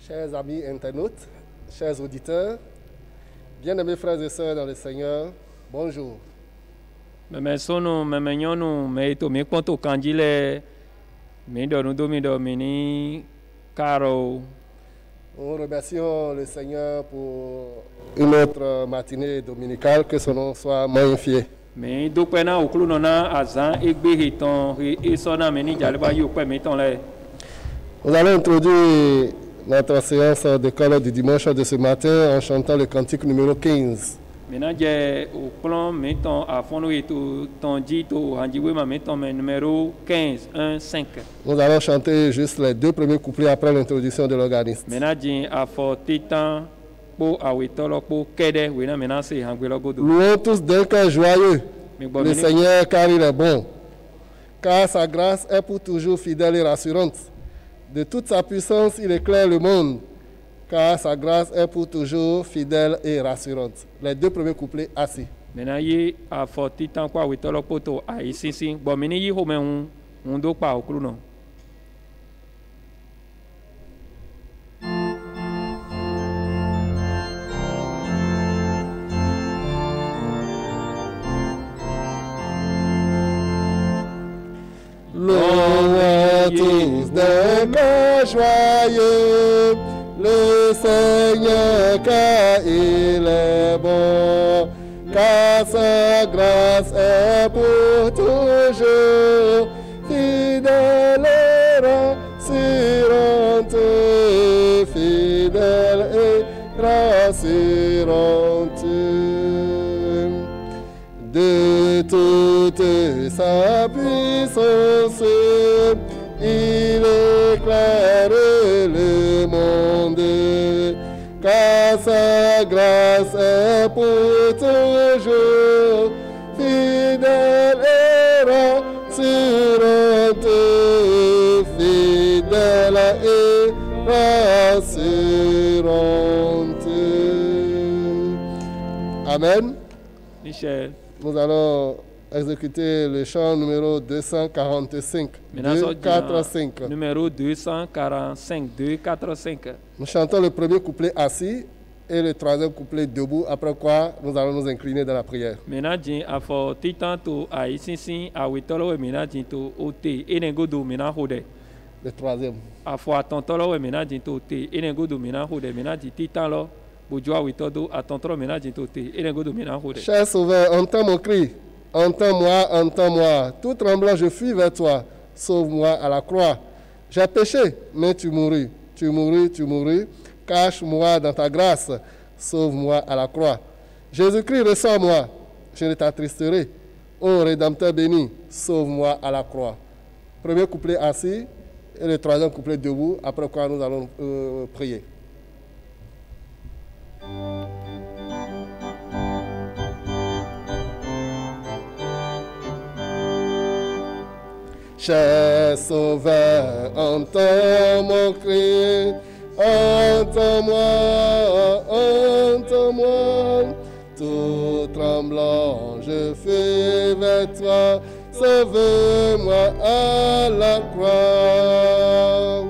Chers amis internautes, chers auditeurs, bien-aimés frères et sœurs dans le Seigneur, bonjour. Meme sono meme nyɔnu me to mi kpɔn to kanji le mi dɔ nu do mi dɔ mi ni karo. Nous remercions le Seigneur pour une autre matinée dominicale, que son nom soit magnifié. Mi do kpɛ na okulu nɔna azã egbe hitɔn esɔna mi ni jaleba yi okpɛ mi tɔn lɛ. Nous allons introduire notre séance d'école du dimanche de ce matin en chantant le cantique numéro 15. Mina dze okplɔn mi tɔn afɔnu yi to tɔn dzi to handziwe ma mi tɔn mɛ numéro 15 1 5. Nous allons chanter juste les deux premiers couplets après l'introduction de l'organiste. Mina dzi afɔ titan kpo awetɔlɔ kpo kɛɖɛ wena mina se hangbe godo. Louons tous d'un cœur joyeux le Seigneur car il est bon, car sa grâce est pour toujours fidèle et rassurante. De toute sa puissance, il éclaire le monde, car sa grâce est pour toujours fidèle et rassurante. Les deux premiers couplets assis. Maintenant, il a fait titan quoi, oui, tolo poto, a ici, bon, mini yi home un do pa okulu no. Louons tous d'un cœur joyeux le Seigneur car il est bon, car sa grâce est pour toujours fidèle et rassurante, fidèle et rassurante. De toute sa puissance, il éclaire le monde, car sa grâce est pour toujours fidèle et rassurante, fidèle et rassurante. Amen. Michel. Nous allons exécuter le chant numéro 245. 245. Numéro 245. 245. Nous chantons le premier couplet assis et le troisième couplet debout, après quoi nous allons nous incliner dans la prière. Le troisième. Cher Sauveur, entends mon cri, entends-moi, entends-moi. Tout tremblant, je fuis vers toi. Sauve-moi à la croix. J'ai péché, mais tu mourus, tu mourus, tu mourus. Cache-moi dans ta grâce. Sauve-moi à la croix. Jésus-Christ, ressors-moi. Je ne t'attristerai. Ô Rédempteur béni, sauve-moi à la croix. Premier couplet assis et le troisième couplet debout, après quoi nous allons prier. Cher Sauveur, entends mon cri, entends-moi, entends-moi. Tout tremblant, je fuis vers toi, sauve-moi à la croix.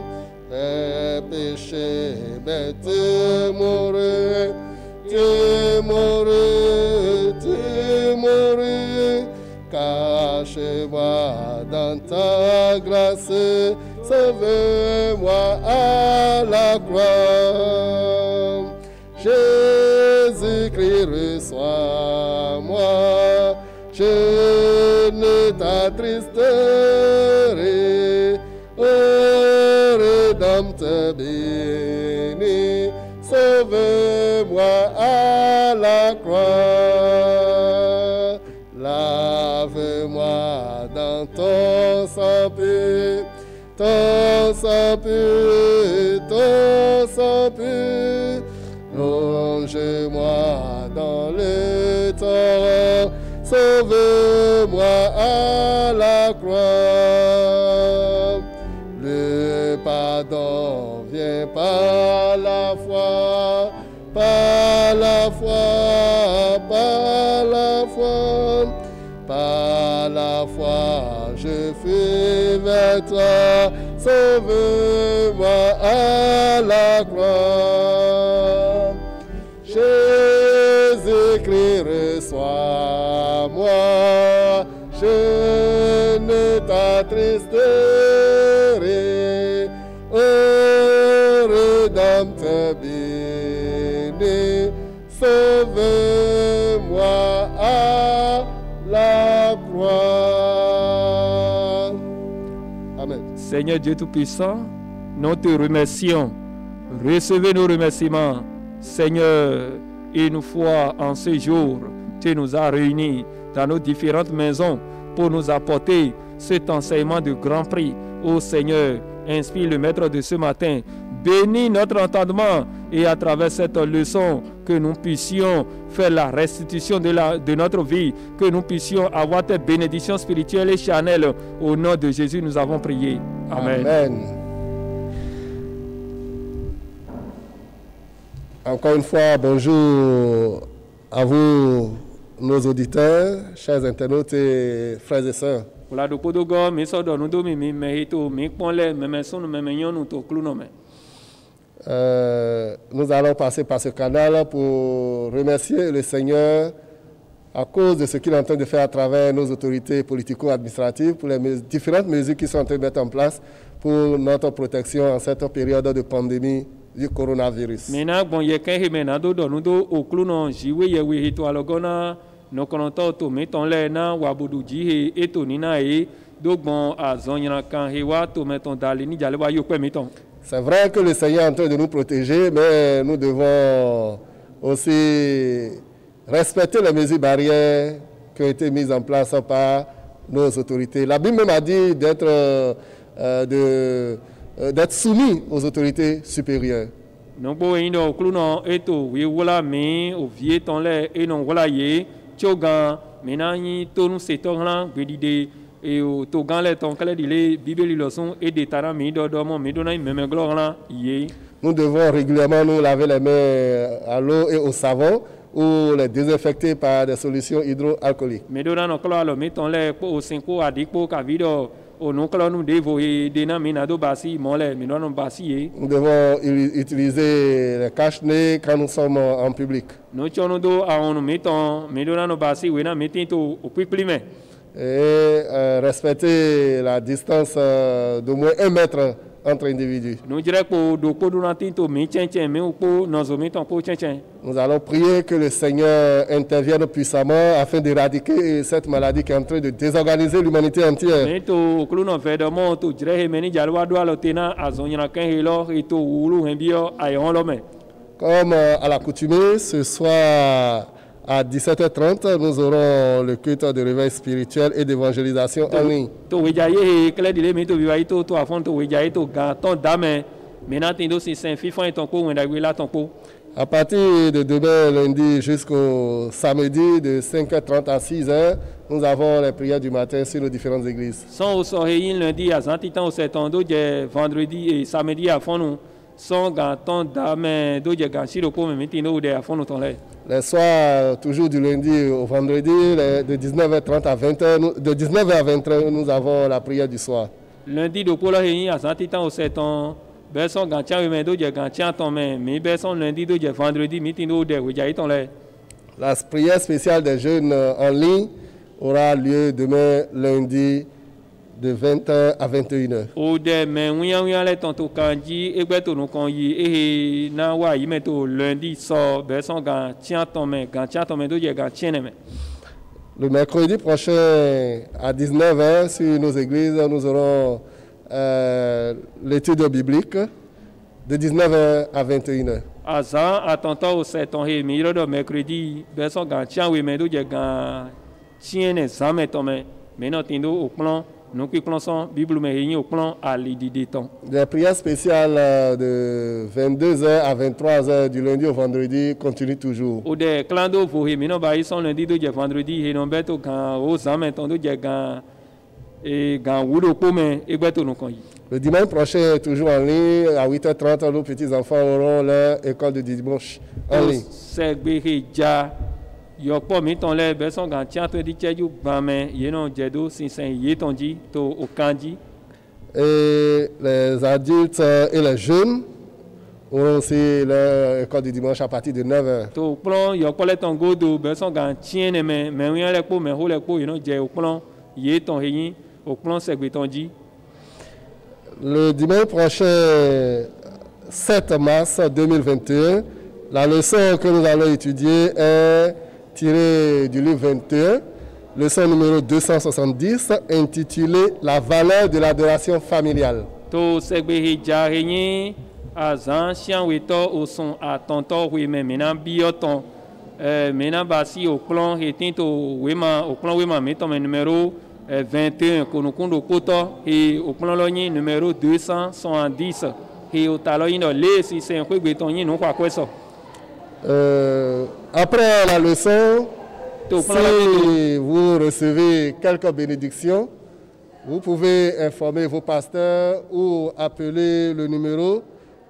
Tes péchés, mais tu mourus, tu mourus, tu mourus. Cache-moi dans ta grâce, sauve-moi à la croix. Jésus-Christ, reçois-moi, je ne t'attristerai. Ô Rédempteur béni, sauve-moi à la croix. Lave-moi dans ton sang pur, ton sang pur, ton sang pur. Plonge-moi dans le torrent, sauve-moi à la croix. Le pardon vient par la foi, par la foi, par la foi. Par la foi, je fuis vers toi, sauve-moi à la croix. croix. Jésus-Christ, reçois-moi, je ne t'attristerai, ô Rédempteur béni, sauve-moi à la croix. Amen. Seigneur Dieu Tout-Puissant, nous te remercions. Recevez nos remerciements. Seigneur, une fois en ce jour, tu nous as réunis dans nos différentes maisons pour nous apporter cet enseignement de grand prix. Ô Seigneur, inspire le maître de ce matin. Bénis notre entendement et à travers cette leçon, que nous puissions faire la restitution de notre vie, que nous puissions avoir tes bénédictions spirituelles et charnelles. Au nom de Jésus, nous avons prié. Amen. Amen. Encore une fois, bonjour à vous, nos auditeurs, chers internautes et frères et sœurs. Nous allons passer par ce canal pour remercier le Seigneur à cause de ce qu'il est en train de faire à travers nos autorités politico-administratives, pour les différentes mesures qui sont en train de mettre en place pour notre protection en cette période de pandémie du coronavirus. C'est vrai que le Seigneur est en train de nous protéger, mais nous devons aussi respecter les mesures barrières qui ont été mises en place par nos autorités. La Bible m'a dit d'être soumis aux autorités supérieures. Nous devons régulièrement nous laver les mains à l'eau et au savon ou les désinfecter par des solutions hydroalcooliques. Nous devons utiliser les cache-nez quand nous sommes en public. Et respecter la distance d'au moins 1 mètre entre individus. Nous allons prier que le Seigneur intervienne puissamment afin d'éradiquer cette maladie qui est en train de désorganiser l'humanité entière. Comme à l'accoutumée, ce soir à 17h30, nous aurons le culte de réveil spirituel et d'évangélisation en ligne. À partir de demain lundi jusqu'au samedi de 5h30 à 6h, nous avons les prières du matin sur nos différentes églises. Les soirs, toujours du lundi au vendredi, de 19h30 à 20h, de 19h à 20h, nous avons la prière du soir. Lundi, la prière spéciale des jeunes en ligne aura lieu demain lundi de 20h à 21h. Le mercredi prochain à 19h sur nos églises, nous aurons l'étude biblique de 19h à 21h. Les prières spéciales de 22h à 23h du lundi au vendredi continuent toujours. Le dimanche prochain, toujours en ligne, à 8h30, nos petits-enfants auront leur école de dimanche en ligne. Et les adultes et les jeunes On aussi l'école du dimanche à partir de 9h. To plan yo kole ton godo be son gan tien me wi le po me ho le po ino je o plan ye ton yin o plan segbe ton ji. Le dimanche prochain 7 mars 2021, la leçon que nous allons étudier est tirée du livre 21, leçon numéro 270, intitulée La valeur de l'adoration familiale. To segbe he ja yin azan sian weto o son atonto we me mena bioton mena basi o plan he tinto wema o plan wema meton numéro 21 konukundo koto et au plan logne numéro 270 et au taloino le si c'est un peu béton non quoi quoi ça. Après la leçon, si vous recevez quelques bénédictions, vous pouvez informer vos pasteurs ou appeler le numéro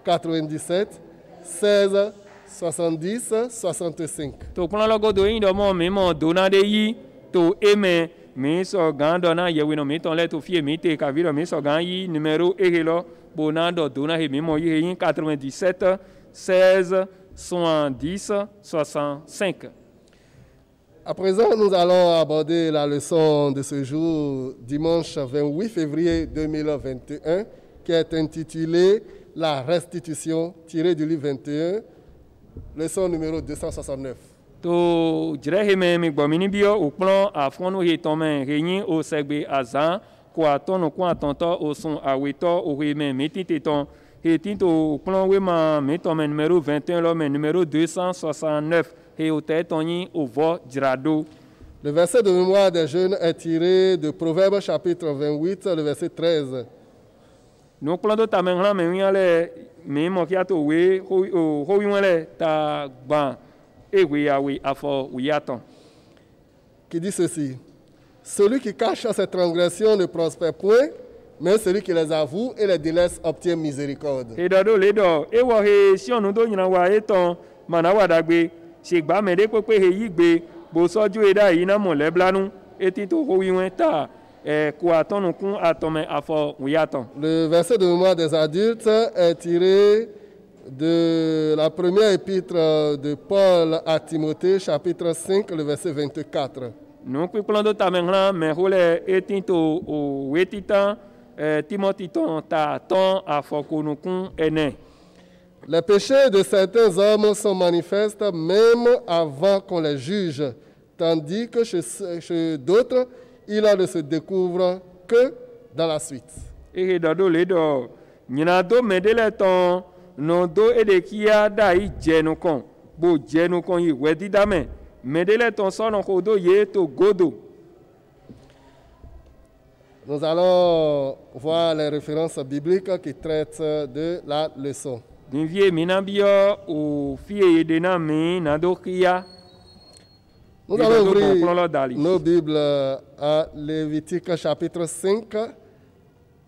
97 16 70 65. To plan logo do indo mo memo donade yi to eme mi so gandona yewino mi ton leto fie mi te kaviro mi so gan yi numéro ehelo bonando dona he memo yi 97 16 70 65. À présent, nous allons aborder la leçon de ce jour, dimanche 28 février 2021, qui est intitulée La restitution, tirée du livre 21, leçon numéro 269. To jere me mi gbo mi ni bio o plan afonu he ton men reyin o segbe azan ko atonu ko atonto o sun aweto o he me mitite ton he tinto o plan we ma mi ton men numéro 21 lo men numéro 269 he o te ton yin o vo jirado. Le verset de mémoire des jeunes est tiré de Proverbes chapitre 28, le verset 13. No plan do ta men ran me wi ale me mo ki ato we ho wi wele ta gban qui dit ceci: celui qui cache ses transgressions ne prospère point, mais celui qui les avoue et les délaisse obtient miséricorde. Le verset de mémoire des adultes est tiré de la première épître de Paul à Timothée, chapitre 5, le verset 24. Les péchés de certains hommes sont manifestes même avant qu'on les juge, tandis que chez d'autres, il ne se découvre que dans la suite. Non do edekia dai jenukon bo jenukon yi wedi dame medele ton sono kodo ye to godo. Nous allons voir les références bibliques qui traitent de la leçon. Dinvie minabio o fie dena me nadokia. Nous allons ouvrir nos Bibles à Lévitique chapitre 5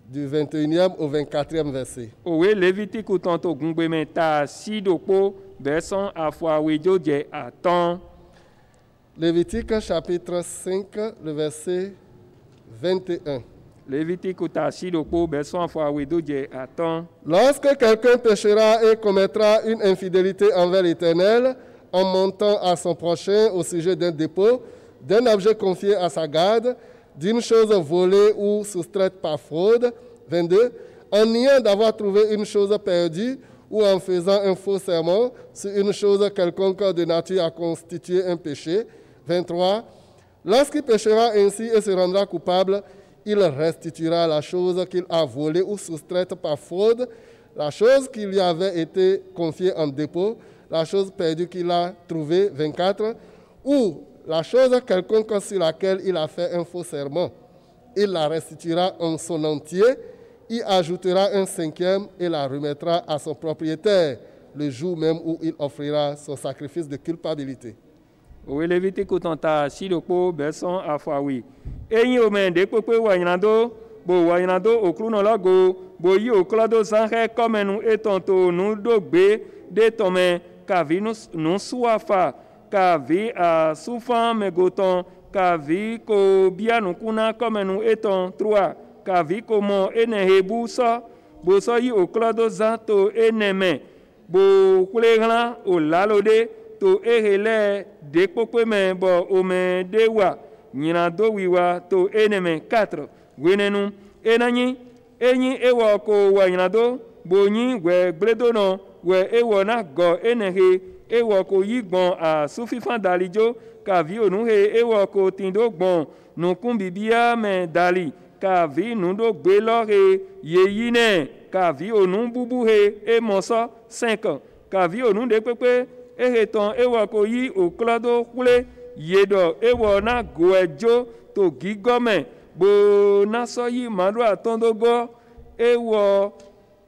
du 21e au 24e verset. Owe Lévitique ou tonto gungbe meta si dopo verson afwa wejo je atan. Lévitique chapitre 5 le verset 21. Lévitique ou ta si dopo verson afwa wejo je atan. Lorsque quelqu'un péchera et commettra une infidélité envers l'Éternel en mentant à son prochain au sujet d'un dépôt, d'un objet confié à sa garde, d'une chose volée ou soustraite par fraude. 22. En niant d'avoir trouvé une chose perdue ou en faisant un faux serment sur une chose quelconque de nature à constituer un péché. 23. Lorsqu'il péchera ainsi et se rendra coupable, il restituera la chose qu'il a volée ou soustraite par fraude, la chose qui lui avait été confiée en dépôt, la chose perdue qu'il a trouvée. 24. Ou la chose quelconque sur laquelle il a fait un faux serment. Il la restituera en son entier, y ajoutera un cinquième et la remettra à son propriétaire le jour même où il offrira son sacrifice de culpabilité. Oui, Lévitique tanta si le po beson afawi. Eyin o men de pope waynado, bo waynado okruno lago, bo yi oklado sanhe komenu etonto nu dogbe de tome kavi nu suafa, kavi a sufan megoton, kavi ko bianu kuna komenu eton 3, kavi ko mo enehebu so, bo so yi oklado zanto eneme, bo kulehla o lalode to ehele de kokpeme bo ome dewa nyina do wiwa to eneme 4 wenenu enanyi enyi ewo ko wa nyina do bo nyi we gbledo no we ewo na go enehe ewo ko yigbon a sufifan dalijo ka vi onu he ewo ko tindo gbon nukun bibia me dali ka vi nundo gbe lo he yeyine ka vi onu bubu he e moso 5 ka vi onu de pepe ehe ton ewo ko yi oklodo kule yedo ewo na go ejo to gigome bo na so yi madu atondogo ewo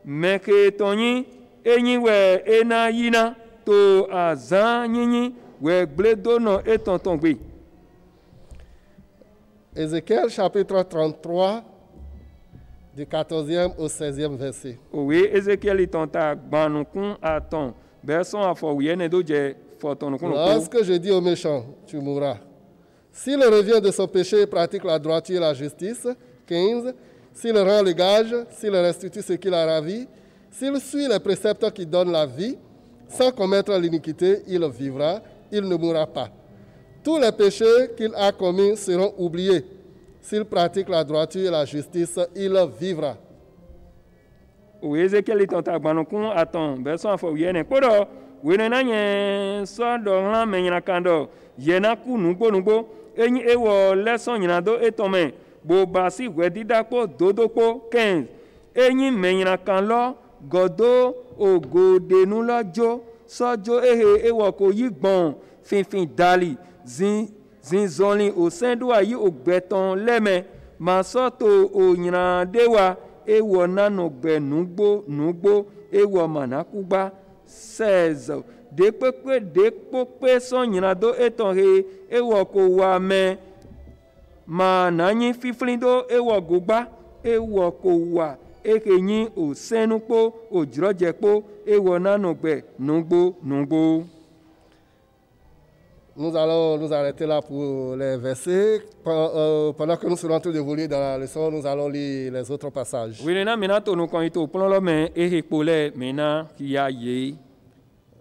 meke tonyi enyi we ena yina to azan nyinyi we bledo no etonton gbe. Ézéchiel chapitre 33 du 14e au 16e verset. Oui, Ézéchiel est en ta banukun aton. Lorsque je dis au méchant, tu mourras. S'il revient de son péché et pratique la droiture et la justice, 15, s'il rend le gage, s'il restitue ce qu'il a ravi, s'il suit les préceptes qui donnent la vie, sans commettre l'iniquité, il vivra, il ne mourra pas. Tous les péchés qu'il a commis seront oubliés. S'il pratique la droiture et la justice, il vivra. Oui, Ézéchiel est en ta banukun aton. Version afo yene kodo. Wenena nye so do lan menyina kando. Yena ku nugbo. Enyi ewo leson nyina do etome. Bo basi wedida ko dodoko 15. Enyi menyina kan lo godo ogodenu lo jo. Sojo ehe ewo ko yigbon finfin dali. Zinzoli o sendu ayi ogbeton leme. Masoto o nyina dewa. Ewo nano gbe nugbo ewo manakuba 16 dekpekpe so nyina do eton he ewo ko wa me ma nanyi fiflindo ewo gogba ewo ko wa ekenyi o senukpo o jirojekpo ewo nano gbe nugbo. Nous allons nous arrêter là pour les versets. Pendant que nous serons en train d'évoluer dans la leçon, nous allons lire les autres passages.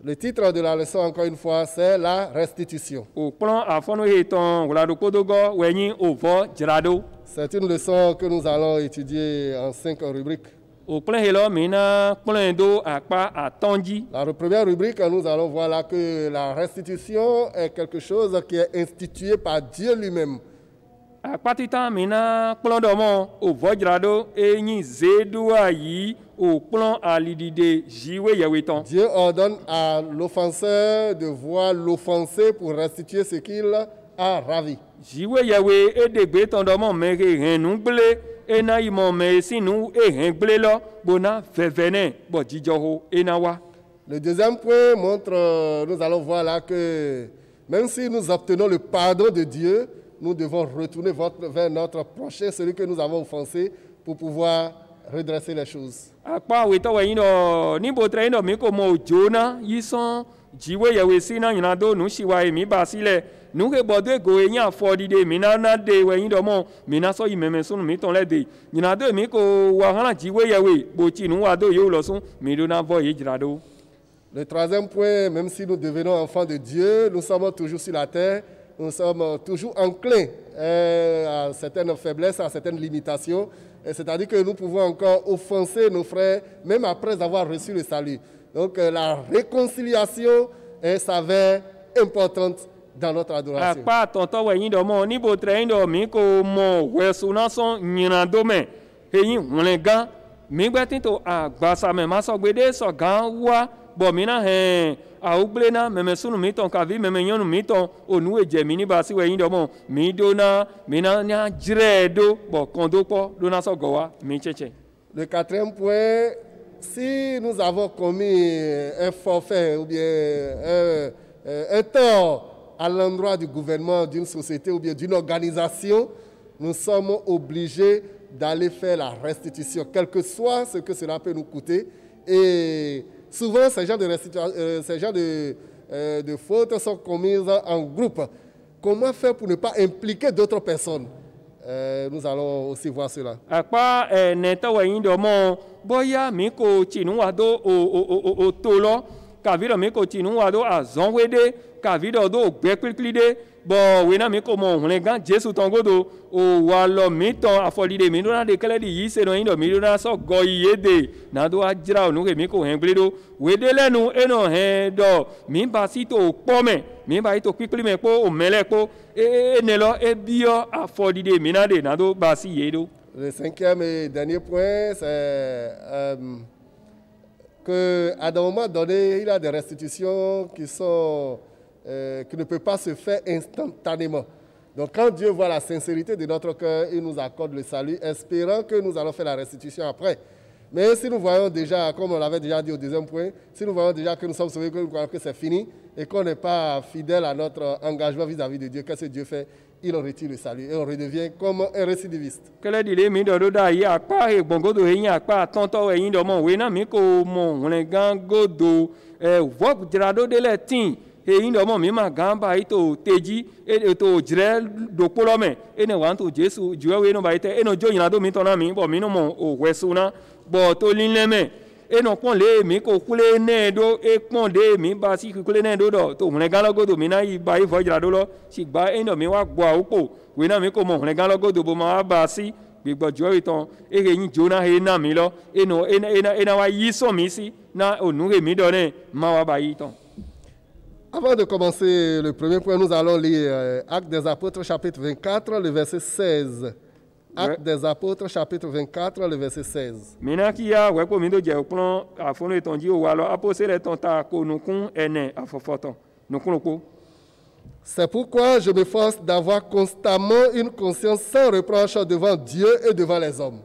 Le titre de la leçon, encore une fois, c'est la restitution. C'est une leçon que nous allons étudier en 5 rubriques. La première rubrique, nous allons voir là que la restitution est quelque chose qui est institué par Dieu lui-même. Dieu ordonne à l'offenseur de voir l'offensé pour restituer ce qu'il a ravi. Le deuxième point montre, nous allons voir là que même si nous obtenons le pardon de Dieu, nous devons retourner vers notre prochain, celui que nous avons offensé, pour pouvoir redresser les choses. Nuke bodwe go enya afodi de mina na de we domo mina so yimeme sunu mi ton le de nyina do mi ko wa hala jiwe yawe bo chi nu wa do yo lo sun mi do na vo yijrado. Le troisième point, même si nous devenons enfants de Dieu, nous sommes toujours sur la terre, nous sommes toujours enclins à certaines faiblesses, à certaines limitations, c'est-à-dire que nous pouvons encore offenser nos frères même après avoir reçu le salut. Donc la réconciliation s'avère importante dans notre adoration. Le quatrième point, si nous avons commis un forfait ou bien un tort à l'endroit du gouvernement, d'une société ou bien d'une organisation, nous sommes obligés d'aller faire la restitution, quel que soit ce que cela peut nous coûter. Et souvent, ces genres de fautes sont commises en groupe. Comment faire pour ne pas impliquer d'autres personnes? Nous allons aussi voir cela. Akpa neta wa yin do mo boya mi ko chinu wa do o to lo ka vi do mi ko chinu wa do azon wede ka vi do gbe klikli de bo we na mi ko mo hun gan Jesu ton godo o wa lo mi ton afolide mi do na de kele di yi se do yin do mi do na so go iye de na do ajira onu ke mi ko hen gble do we de lenu eno hen do mi ba si to po me mi ba to klikli me po o mele po ne lo e bio afolide mi na de na do ba si ye do. Le cinquième et dernier point, c'est qu'à un moment donné, il y a des restitutions qui ne peuvent pas se faire instantanément. Donc quand Dieu voit la sincérité de notre cœur, il nous accorde le salut, espérant que nous allons faire la restitution après. Mais si nous voyons déjà, comme on l'avait déjà dit au deuxième point, si nous voyons déjà que nous sommes sauvés, que nous croyons que c'est fini, et qu'on n'est pas fidèle à notre engagement vis-à-vis de Dieu, qu'est-ce que Dieu fait? Il en retire le salut et on redevient comme un récidiviste. Kele dile mi do da yi akpa e gbongo do yin akpa tonto yin do mo we na mi ko mo le gan godo wo jira do de le tin e yin do mo mi ma gan ba ito teji e to jire do polo me e ne wan to Jesu juwe we no ba ite e no jo yin do mi to na mi bo mi no mo o wesu na bo to lin le me e no pon le mi ko kule ne do e pon de mi ba si kule ne do do to le gan lo godo mi na yi ba yi fo jira do lo si gba e no mi wa gbo awo we na mi ko mo le gan lo godo bo ma ba si gbigbo jo iton e re yin jona he na mi lo e no e na wa yi so mi si na onu re mi do ne ma wa ba yi ton. Avant de commencer le premier point, nous allons lire Actes des Apôtres chapitre 24, le verset 16. Actes des Apôtres chapitre 24, le verset 16. Mina ki ya we ko mi do je opon afonu iton ji o wa lo apostole ton ta ko nukun ene afofoton nukun ko. C'est pourquoi je m'efforce d'avoir constamment une conscience sans reproche devant Dieu et devant les hommes.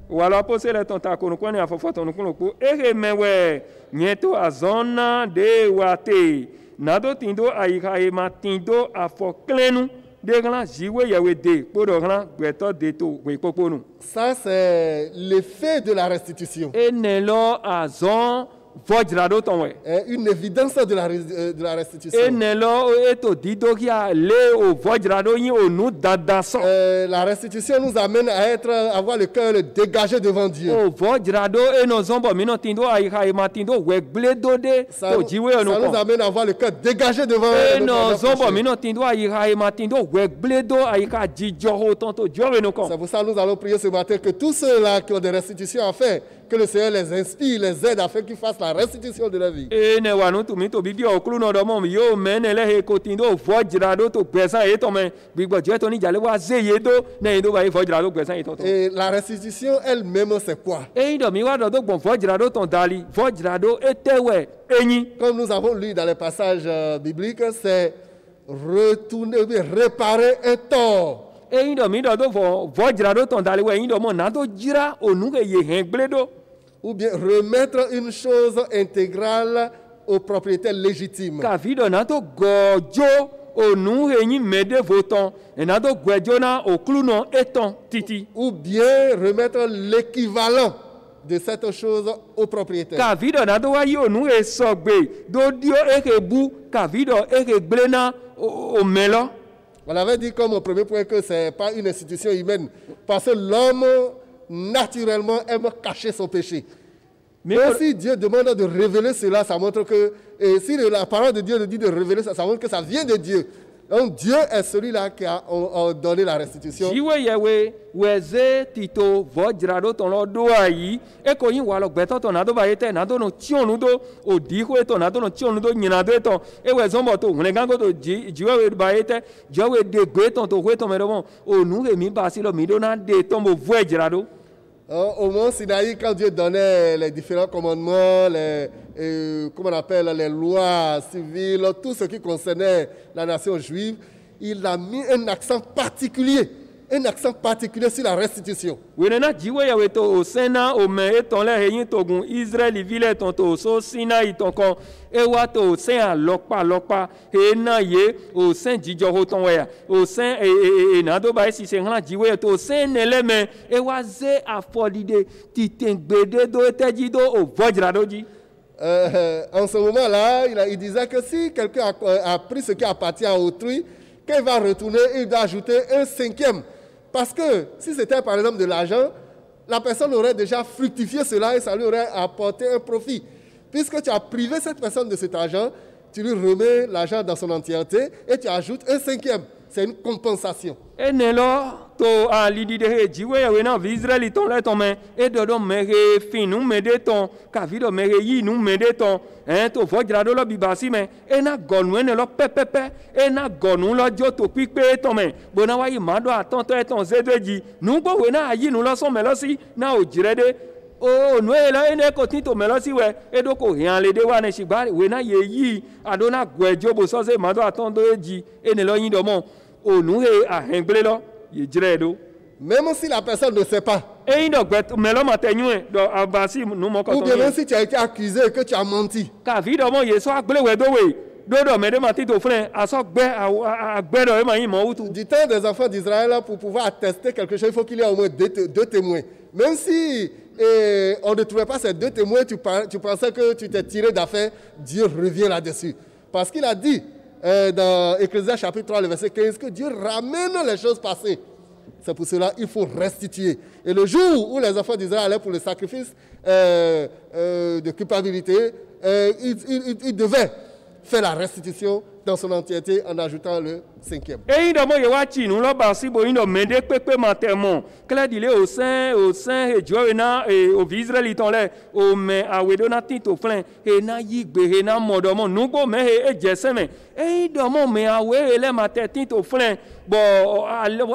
Wala apostole ton ta ko nukun ene afofoton nukun ko ere mewe nyeto azona de wate nado tindo ayika e matindo afoklenu. Ça, c'est l'effet de la restitution. Une évidence de la restitution. La restitution nous amène à avoir le cœur dégagé devant Dieu. Ça nous amène à avoir le cœur dégagé devant C'est pour ça que nous allons prier ce matin que tous ceux-là qui ont des restitutions à faire, que le Seigneur les inspire, les aide afin qu'ils fassent la restitution de leur vie. Et la restitution elle-même, c'est quoi? Comme nous avons lu dans les passages bibliques, c'est retourner, réparer un tort. Ou bien remettre une chose intégrale au propriétaire légitime. Ou bien remettre l'équivalent de cette chose au propriétaire. On avait dit comme au premier point que ce n'est pas une institution humaine, parce que l'homme naturellement aime cacher son péché. Mais si Dieu demande de révéler cela, ça montre que, et si la parole de Dieu dit de révéler ça, ça montre que ça vient de Dieu. Donc Dieu est celui-là qui a donné la restitution. Au mont Sinaï, quand Dieu donnait les différents commandements, comment on appelle, les lois civiles, tout ce qui concernait la nation juive, il a mis un accent particulier sur la restitution. En ce moment-là, il disait que si quelqu'un a pris ce qui appartient à autrui, qu'il va retourner, il doit ajouter un cinquième Parce que si c'était par exemple de l'argent, la personne aurait déjà fructifié cela et ça lui aurait apporté un profit. Puisque tu as privé cette personne de cet argent, tu lui remets l'argent dans son entièreté et tu ajoutes un 5e. C'est une compensation. Et to a lidi de he jiwe ya wena Israël ton le ton men et do mere fin nous mede ton ka vi do mere yi nous mede ton to vojra do lo bibasi men e na gonu ne lo pepepe e na gonu lo jo to pipe ton men bona wa yi ma do aton to e ton zedeji nu go wena ayi nu lo so me lo si na o jire de o no e la ene ko tin to me lo si we e do ko hian le de wa ne sigba wena ye yi adona gwejo bo so se ma do aton do ji e ne lo yin do mo o nu he a hengble lo. Même si la personne ne sait pas. Ou bien même si tu as été accusé et que tu as menti. Du temps des enfants d'Israël, pour pouvoir attester quelque chose, il faut qu'il y ait au moins deux témoins. Même si on ne trouvait pas ces 2 témoins, tu pensais que tu t'es tiré d'affaire, Dieu revient là-dessus. Parce qu'il a dit dans Ecclésiaste chapitre 3, le verset 15, que Dieu ramène les choses passées. C'est pour cela qu'il faut restituer. Et le jour où les enfants d'Israël allaient pour le sacrifice de culpabilité, ils devaient faire la restitution dans son entièreté en ajoutant le 5e. Et il y a des nous là basi bo indo mende pepe matermon. Cela dit au sein et Joëna et au Israël ton là au mais à wedona tito plein et na yigbe et na modomo nous go mais et jeseme. Et domo mais à we ele mater tito plein bo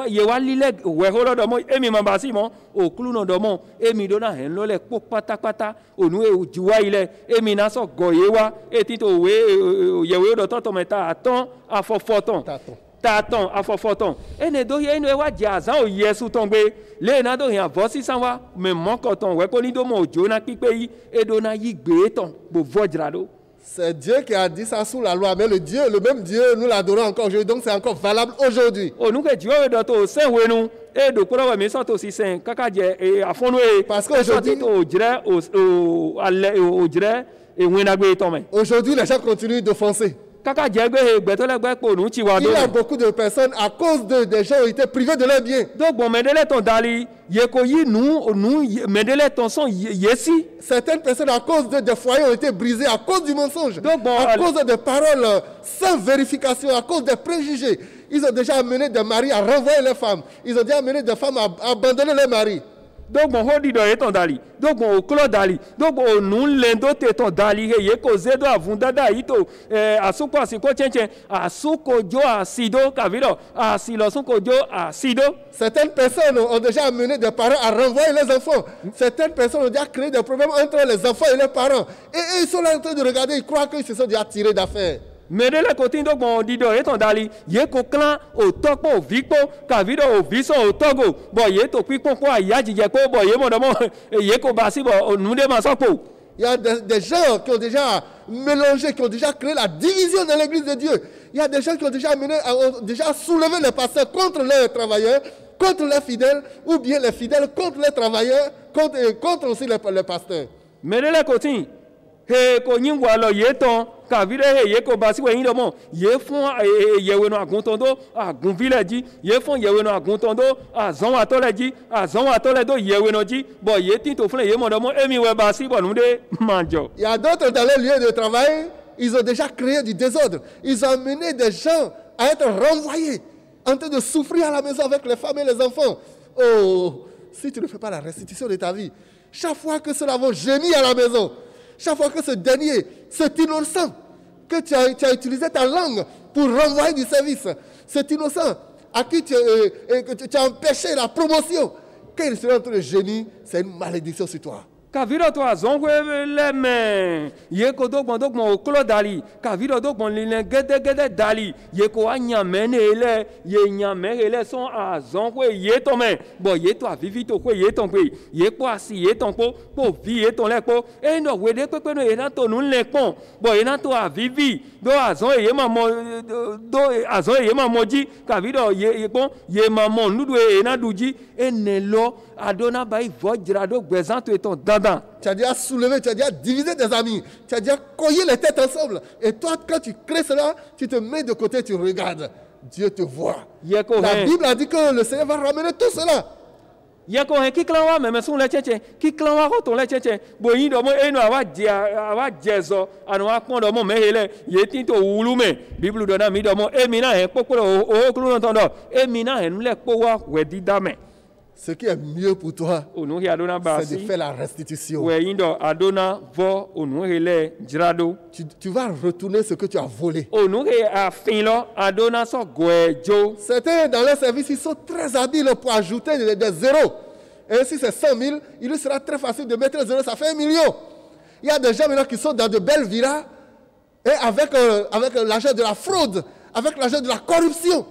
ye wa lile we holo domo e mi mabasi mon au clou no domo e mi dona hen lo le pata o nu e juwa ile e mi na so goyewa e tito we ye we do to meta aton afofoton taton afofoton ene do ye ene wa jazan o yesu ton gbe le na do yan vosi san wa me mon koton we ko ni do mo ojo na pipe yi e do na yi gbe ton bo vojra do. C'est Dieu qui a dit ça sous la loi, mais le même Dieu, nous l'adorons encore aujourd'hui, donc c'est encore valable aujourd'hui. Parce qu'aujourd'hui, les gens continuent d'offenser. Il y a beaucoup de personnes à cause des gens ont été privés de leurs biens. Certaines personnes à cause des foyers ont été brisés à cause du mensonge, à cause des paroles sans vérification, à cause des préjugés. Ils ont déjà amené des maris à renvoyer les femmes. Ils ont déjà amené des femmes à abandonner les maris. Donc bon hodi do eton dali donc bon oklo dali donc bon nu lendo te ton dali ye ko zedo avunda da ito asuko asiko chenchen asuko jo asido kavido asilo suko jo asido. Certaines personnes ont déjà amené des parents à renvoyer les enfants. Certaines personnes ont déjà créé des problèmes entre les enfants et les parents. Et ils sont là en train de regarder, ils croient qu'ils se sont déjà tirés d'affaire. Mais de la côté donc bon dido eton dali ye ko clan o tokpo o vikpo kavido o viso o togo bo ye to pipo ko ayaji je ko bo ye mo do mo ye ko basi bo nu de ma sopo. Il y a des gens qui ont déjà mélangé, qui ont déjà créé la division dans l'église de Dieu. Il y a des gens qui ont déjà soulevé les pasteurs contre les travailleurs, contre les fidèles, ou bien les fidèles contre les travailleurs, contre aussi les pasteurs. Mais de la côté he ko nyingwa lo ye ton kavire he ye ko basi we yin do mo ye fun ye we no aguntondo agun village ye fun ye we no aguntondo azon wa to leji azon wa to le do ye we no ji bo ye tin to fun ye mo do mo emi we basi bo nu de manjo. Il y a d'autres dans les lieux de travail, ils ont déjà créé du désordre. Ils ont amené des gens à être renvoyés, en train de souffrir à la maison avec les femmes et les enfants. Oh, si tu ne fais pas la restitution de ta vie, chaque fois que cela va gémir à la maison, chaque fois que ce dernier, cet innocent, que tu as utilisé ta langue pour renvoyer du service, cet innocent à qui tu as empêché la promotion, quand il sera en train de gémir, c'est une malédiction sur toi. Kaviro to azongwe leme yeko dogmo oklo dali kaviro dogmo lile gede dali yeko anyamene ele ye nyamene ele son azongwe yeto me bo yeto avivi to ko yeto pe yepo asi yeto po vi yeto le po e no wede pepe no ena to nu le pon bo ena to avivi do azon ye mamo do azon ye mamoji kaviro ye pon ye mamo nudu ena duji enelo adona bai vojra do gbezanto eton dandan. Tu as déjà soulevé, tu as déjà divisé des amis, tu as déjà collé les têtes ensemble. Et toi, quand tu crées cela, tu te mets de côté, tu regardes. Dieu te voit. La Bible a dit que le Seigneur va ramener tout cela. Yako he kiklawa me sun le cheche kiklawa ko to le cheche bo yin do mo enu awa jezo anu akpon do mo mehele yetin to wulume Bible do na mi do mo emina he popolo o klu no tondo emina he nle powa wedi dame. Ce qui est mieux pour toi, c'est de faire la restitution. Tu vas retourner ce que tu as volé. Certains dans leur service, ils sont très habiles pour ajouter des zéros. Et si c'est 100 000, il lui sera très facile de mettre 0, ça fait 1 million. Il y a des gens maintenant qui sont dans de belles villas et avec l'argent de la fraude, avec l'argent de la corruption.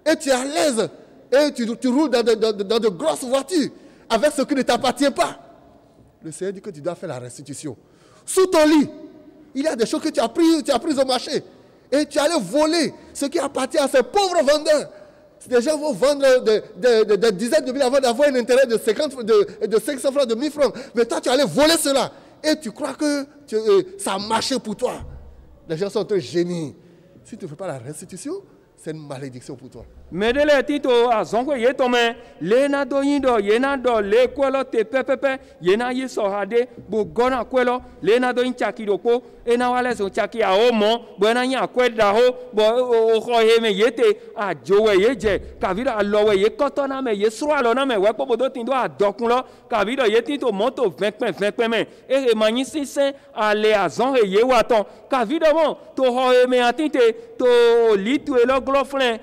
Et tu es à l'aise. Et tu roules dans de grosses voitures avec ce qui ne t'appartient pas. Le Seigneur dit que tu dois faire la restitution. Sous ton lit, il y a des choses que tu as prises au marché. Et tu allais voler ce qui appartient à ces pauvres vendeurs. Des gens vont vendre des dizaines de milliers avant d'avoir un intérêt de 500 francs, de 1000 francs. Mais toi, tu allais voler cela. Et tu crois que ça a marché pour toi. Les gens sont un génie. Si tu ne fais pas la restitution, c'est une malédiction pour toi. Medele tito azonko yetome lena do yindo yena do le kwelo te pepepe yena yiso hade bo gona kwelo lena do inchaki doko ena wale so chaki a omo bo na nya kweda ho bo o ho he me yete a jowe yeje kavira alowe ye kotona me ye sro alo na me we popo do tindo a dokun lo kavira yeti to moto 20 me e manyi sisen ale azon he ye waton kavira mo to ho he me atinte to litu e lo gloflen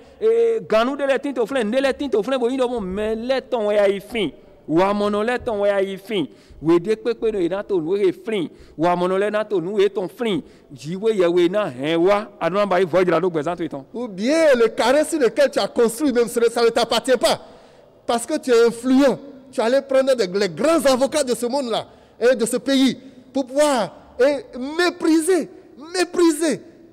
ganou de les tintes au flanc, ne les tintes au flanc, mais les tons et fin, ou à mon les tons et fin, ou des pépés de nato nous et flin, ou à mon les nato nous et ton flin, j'y vois yawena, et wa, à non bah il voit de la présent tout. Ou bien le carré sur lequel tu as construit, même si ça ne t'appartient pas, parce que tu es influent, tu allais prendre les grands avocats de ce monde-là, et de ce pays, pour pouvoir mépriser,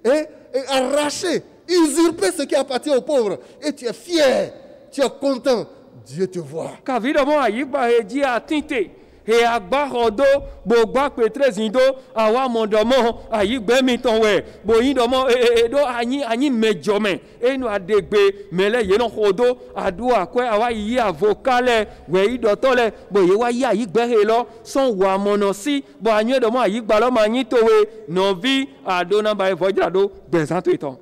et arracher. Usurper ce qui appartient aux pauvres. Et tu es fier, tu es content. Dieu te voit. Kavidamo ayiba eji atinte. He agba rodo bo gba petre zindo awa mondomo ayigbe mi tonwe bo yindomo do anyi mejome enu adegbe mele ye no rodo adu akwe awa yi avocale we idotole bo ye wa yi ayigbe he lo son wa monosi bo anyi domo ayigba lo ma yin towe novi adona ba vojra do bezanto iton.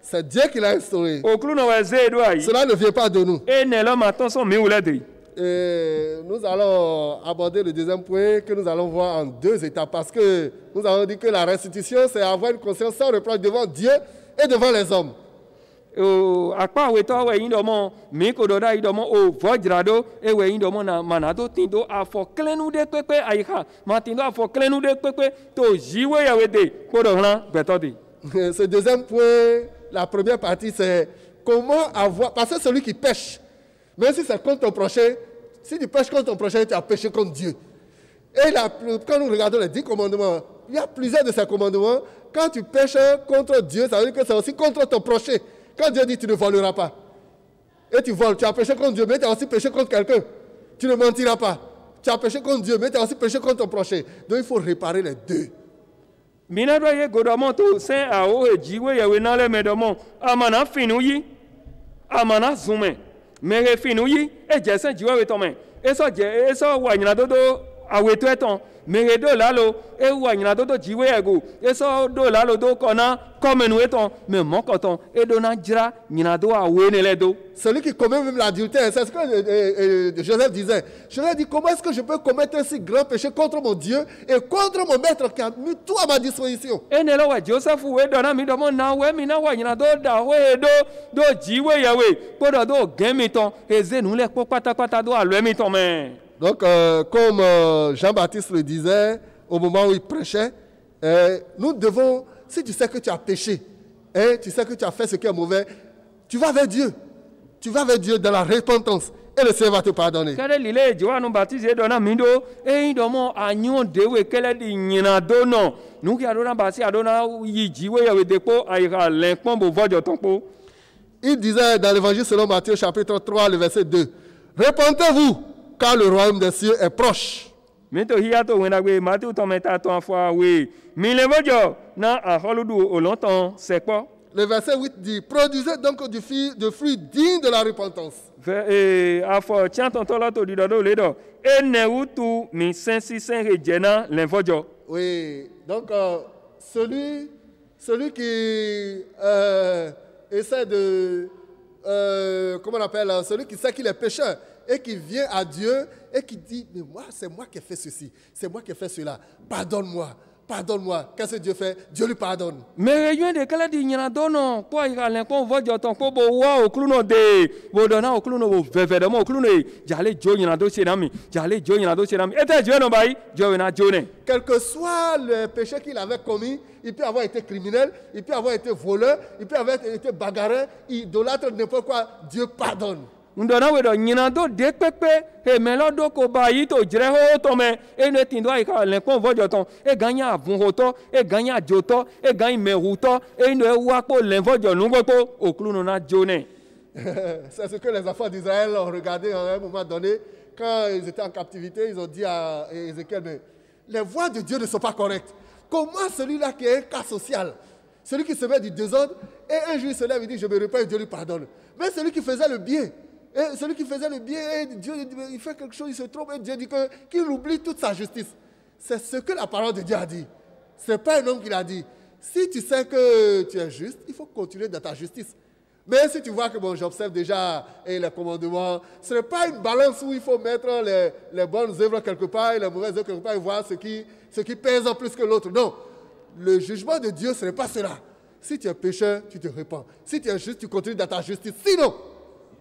C'est Dieu qui l'a instauré. Cela ne vient pas de nous. Et nous allons aborder le deuxième point que nous allons voir en 2 étapes parce que nous avons dit que la restitution, c'est avoir une conscience sans reproche devant Dieu et devant les hommes. Ce deuxième point, la première partie, c'est comment avoir... Parce que celui qui pêche, même si c'est contre ton prochain, si tu pêches contre ton prochain, tu as péché contre Dieu. Et quand nous regardons les 10 commandements, il y a plusieurs de ces commandements. Quand tu pêches contre Dieu, ça veut dire que c'est aussi contre ton prochain. Quand Dieu dit tu ne voleras pas, et tu voles, tu as péché contre Dieu, mais tu as aussi péché contre quelqu'un. Tu ne mentiras pas. Tu as péché contre Dieu, mais tu as aussi péché contre ton prochain. Donc il faut réparer les deux. Minadoye godomoto sen awo ejiwe yewe nale medomo amana finuyi amana zume mere finuyi ejesen jiwe wetome eso wanyina dodo aweto eton mere do lalo e wanyina dodo jiwe ego eso do lalo do kona komenu eton me mokoton e do na jira nyina do awene le do. Celui qui commet même l'adultère, c'est ce que Joseph disait. Joseph dit, comment est-ce que je peux commettre un si grand péché contre mon Dieu et contre mon maître qui a mis tout à ma disposition? Et ne la Joseph we dona mi do mo na we mi na wa nyina do da we do jiwe yawe podo do gemiton eze nu le po patapata do alo emiton men. Donc comme Jean-Baptiste le disait au moment où il prêchait, nous devons, si tu sais que tu as péché, tu sais que tu as fait ce qui est mauvais, tu vas vers Dieu. Tu vas vers Dieu dans la repentance et le Seigneur va te pardonner. Il disait dans l'évangile selon Matthieu chapitre 3, le verset 2, repentez-vous car le royaume des cieux est proche. Le verset 8 dit, produisez donc de fruits dignes de la repentance. Oui, donc celui qui essaie de, comment on appelle, celui qui sait qu'il est pécheur et qui vient à Dieu et qui dit, mais moi, c'est moi qui ai fait ceci, c'est moi qui ai fait cela, pardonne-moi. Pardonne-moi. Qu'est-ce que Dieu fait? Dieu lui pardonne. Mais il y a des cas de nyanadono, quoi il a l'incon voit ton ko bo wa okluno de bo dona okluno bo vevedemo okluno jale jo nyanado chenami, jale jo nyanado chenami. Et Dieu no bai, Dieu na jone. Quel que soit le péché qu'il avait commis, il peut avoir été criminel, il peut avoir été voleur, il peut avoir été bagarreur, idolâtre, n'importe quoi, Dieu pardonne. Ndona wedo nyinado de pepe e melodo ko bayi to jreho to me e ne tindo ai ka le kon vojo ton e ganya avun hoto e ganya joto e ganya meruto e no e wa ko le vojo nungo ko okluno na jone. C'est ce que les enfants d'Israël ont regardé à un moment donné quand ils étaient en captivité, ils ont dit à Ézéchiel, mais les voies de Dieu ne sont pas correctes. Comment celui-là qui est un cas social, celui qui se met du désordre et un jour il se lève et dit je me repens et Dieu lui pardonne. Mais celui qui faisait le bien, et celui qui faisait le bien, Dieu il fait quelque chose, il se trompe, et Dieu dit qu'il oublie toute sa justice. C'est ce que la parole de Dieu a dit. Ce n'est pas un homme qui l'a dit. Si tu sais que tu es juste, il faut continuer dans ta justice. Mais si tu vois que bon, j'observe déjà les commandements, ce n'est pas une balance où il faut mettre les bonnes œuvres quelque part et les mauvaises œuvres quelque part et voir ce qui pèse en plus que l'autre. Non, le jugement de Dieu, ce n'est pas cela. Si tu es pécheur, tu te répands. Si tu es juste, tu continues dans ta justice. Sinon,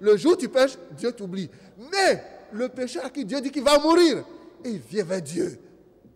le jour où tu pêches, Dieu t'oublie. Mais le pécheur à qui Dieu dit qu'il va mourir, et il vient vers Dieu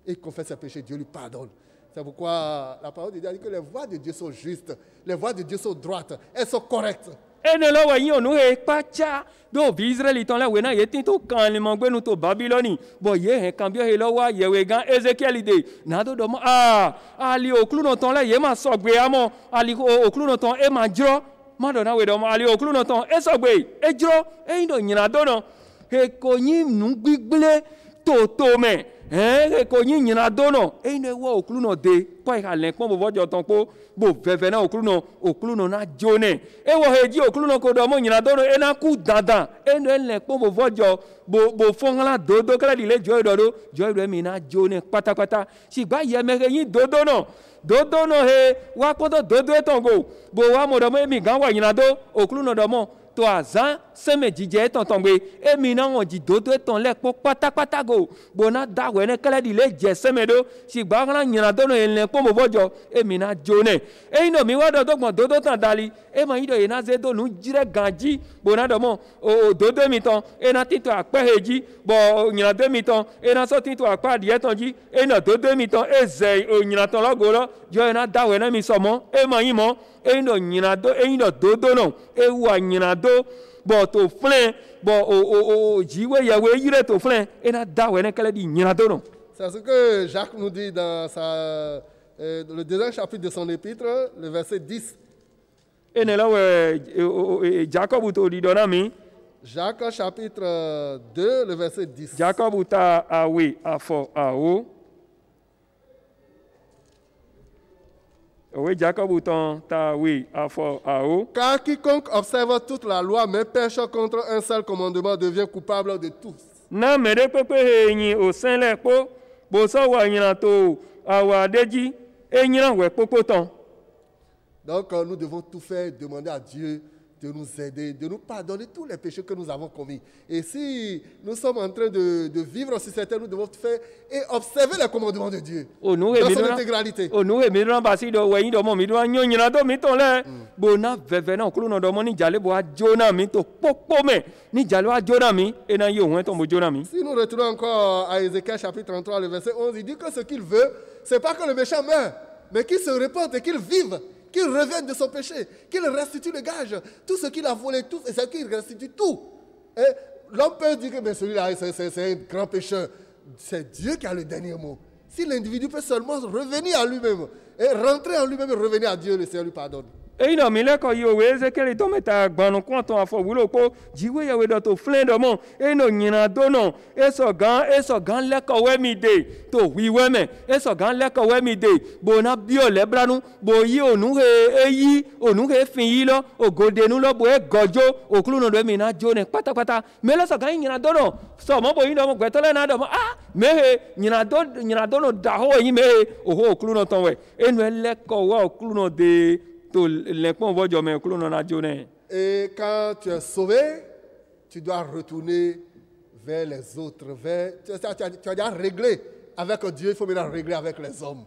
et il confesse ses péchés, Dieu lui pardonne. C'est pourquoi la parole de Dieu dit que les voies de Dieu sont justes, les voies de Dieu sont droites, elles sont correctes. Et ne lo wa yin onu e pacha do bi Israeli ton la we na ye tin to kan le mo gbe nu to Babyloni bo ye he kan bi he lo wa ye we gan Ezekiel de na do mo ali okluno ton la ye ma so gbe amo ali okluno ton e ma jro ma do na we do mo ali okluno ton e so gbe e jro e yin do nyina do no he ko yin nu gbigble to me he ko yin nyina do no e yin wo okluno de pa ka len pon bo vojo ton po bo veve na okluno na jone e wo heji okluno ko do mo nyina do no e na ku dandan e no len pon bo vojo bo fonla dodo kala di le joy do mi na jone pátápátá si gba ye me yin dodo no he wa ko dodo e ton go bo wa mo do mo mi gan wa nyina do okluno do mo to azan seme jije tonton gbe emi na won ji dodo ton le po pátápátá go bona da we ne kala di le je seme do si gba ran nyina do no en po mo bojo emi na jone e ino mi wa do dogbon dodo tan dali e mo yido ina ze do nu jire ganji bona do mo o dodo mi ton e na tito ape heji bo nyina do mi ton e na so tito apa die ton ji e na dodo mi ton e ze o nyina ton lo go lo jo na da we na mi so mo e mo yin mo e ino nyina do e ino dodo no e wa nyina bo to flen bo jiwe yawe yire to flen et na dawe ne kala di nyina do no. C'est ce que Jacques nous dit dans le deuxième chapitre de son épître, le verset 10. Et ne la we Jacob to di dona mi Jacques chapitre 2 le verset 10. Jacob ta awe afo ao. Oui, Jacob Bouton, oui, à fort, à haut. Car quiconque observe toute la loi mais pêche contre un seul commandement devient coupable de tous. Na mere pepe ni au sein le po, bo so wa nyina to awa deji, e nyina we popoton. Donc nous devons tout faire, demander à Dieu de nous aider, de nous pardonner tous les péchés que nous avons commis. Et si nous sommes en train de vivre sur cette terre, nous devons faire et observer les commandements de Dieu dans son intégralité. Nous emirons basi do we do mo mi do nyina do mi ton le bona veve na okulu no do mo ni jale bo ajona mi to popo me ni jale wa jona mi e na yo won to mo jona mi. Si nous retournons encore à Ézéchiel chapitre 33 le verset 11, il dit que ce qu'il veut, c'est pas que le méchant meure, mais qu'il se repente et qu'il vive. Qu'il revienne de son péché, qu'il restitue le gage, tout ce qu'il a volé, tout, et c'est qu'il restitue tout. Et l'homme peut dire que celui-là, c'est un grand pécheur. C'est Dieu qui a le dernier mot. Si l'individu peut seulement revenir à lui-même, et rentrer en lui-même et revenir à Dieu, le Seigneur lui pardonne. Et il a mis là quand il a que les tomes à gbanou quand on a fait boulot pour jouer avec d'autres flins de mon et non y en a donné et ce gant là quand ouais midi to oui ouais mais et ce gant là quand ouais midi bon a bio les bras nous bon y on nous yi on nous fini là au godé nous là bon gojo au clou nous doit mina jone pata mais là ce gant y en a donné ça mon bon y non quoi là na ah mais y en a donné daho y mais au clou nous ton ouais et nous là quand au clou nous de et quand tu es sauvé, tu dois retourner vers les autres. Tu as déjà réglé avec Dieu, il faut maintenant régler avec les hommes.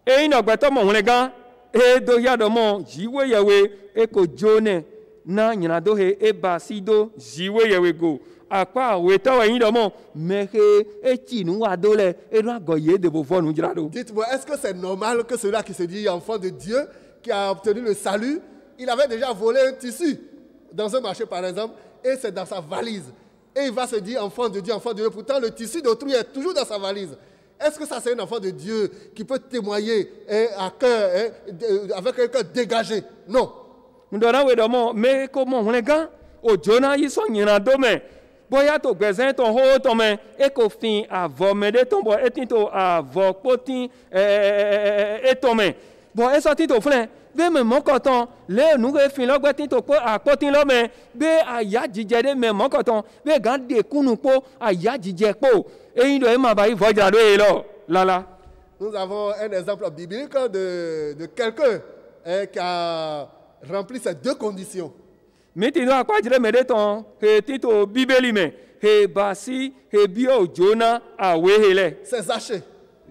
Et il y a des gens et doya de mon jiwe yawe et ko jone na nyina do he e basido jiwe yawe go akwa weta wa yin do mon mehe e tinu adole e no agoye de bo fonu jirado. Dites-moi, est-ce que c'est normal que celui-là qui se dit enfant de Dieu, qui a obtenu le salut, il avait déjà volé un tissu dans un marché par exemple, et c'est dans sa valise. Et il va se dire enfant de Dieu, pourtant le tissu d'autrui est toujours dans sa valise. Est-ce que ça c'est un enfant de Dieu qui peut témoigner à cœur, avec un cœur dégagé? Non. Mais comment les gars, au Jonah ils sont y boya to gbezin ton ho to me e ko fin avo me de ton bo etin avo potin etome bon e sorti to flen be me mon coton le nu re fin lo gbetin to po apotin lo me be aya jije de me mon coton be gan de kunu po aya jije po e yin do e ma ba yi voja do e lo lala. Nous avons un exemple biblique de quelqu'un qui a rempli ces deux conditions. Maintenant, à quoi dire me ton he tito bibeli me he basi he bio Jonah a wehele. C'est Zachée.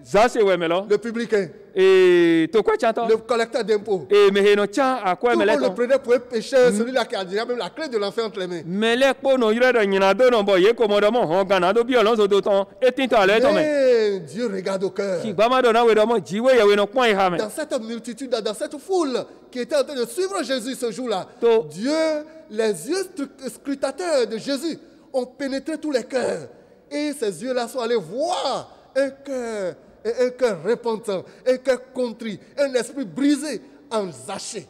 Zachée ouais melo. Le publicain. Et to quoi chantant? Le collecteur d'impôts. Et mais no chan à quoi me le prenait pour un pécheur, celui-là qui a déjà même la clé de l'enfer entre les mains. Mais les po no yire de nyina do no boye commandement on gana do bio lonzo do ton etinto ale to me. Dieu regarde au cœur. Ki ba ma do na we do mo jiwe ya we no point ha me. Dans cette multitude, dans cette foule qui était en train de suivre Jésus ce jour-là, Dieu, les yeux scrutateurs de Jésus ont pénétré tous les cœurs. Et ces yeux-là sont allés voir un cœur repentant, un cœur contrit, un esprit brisé en Zachée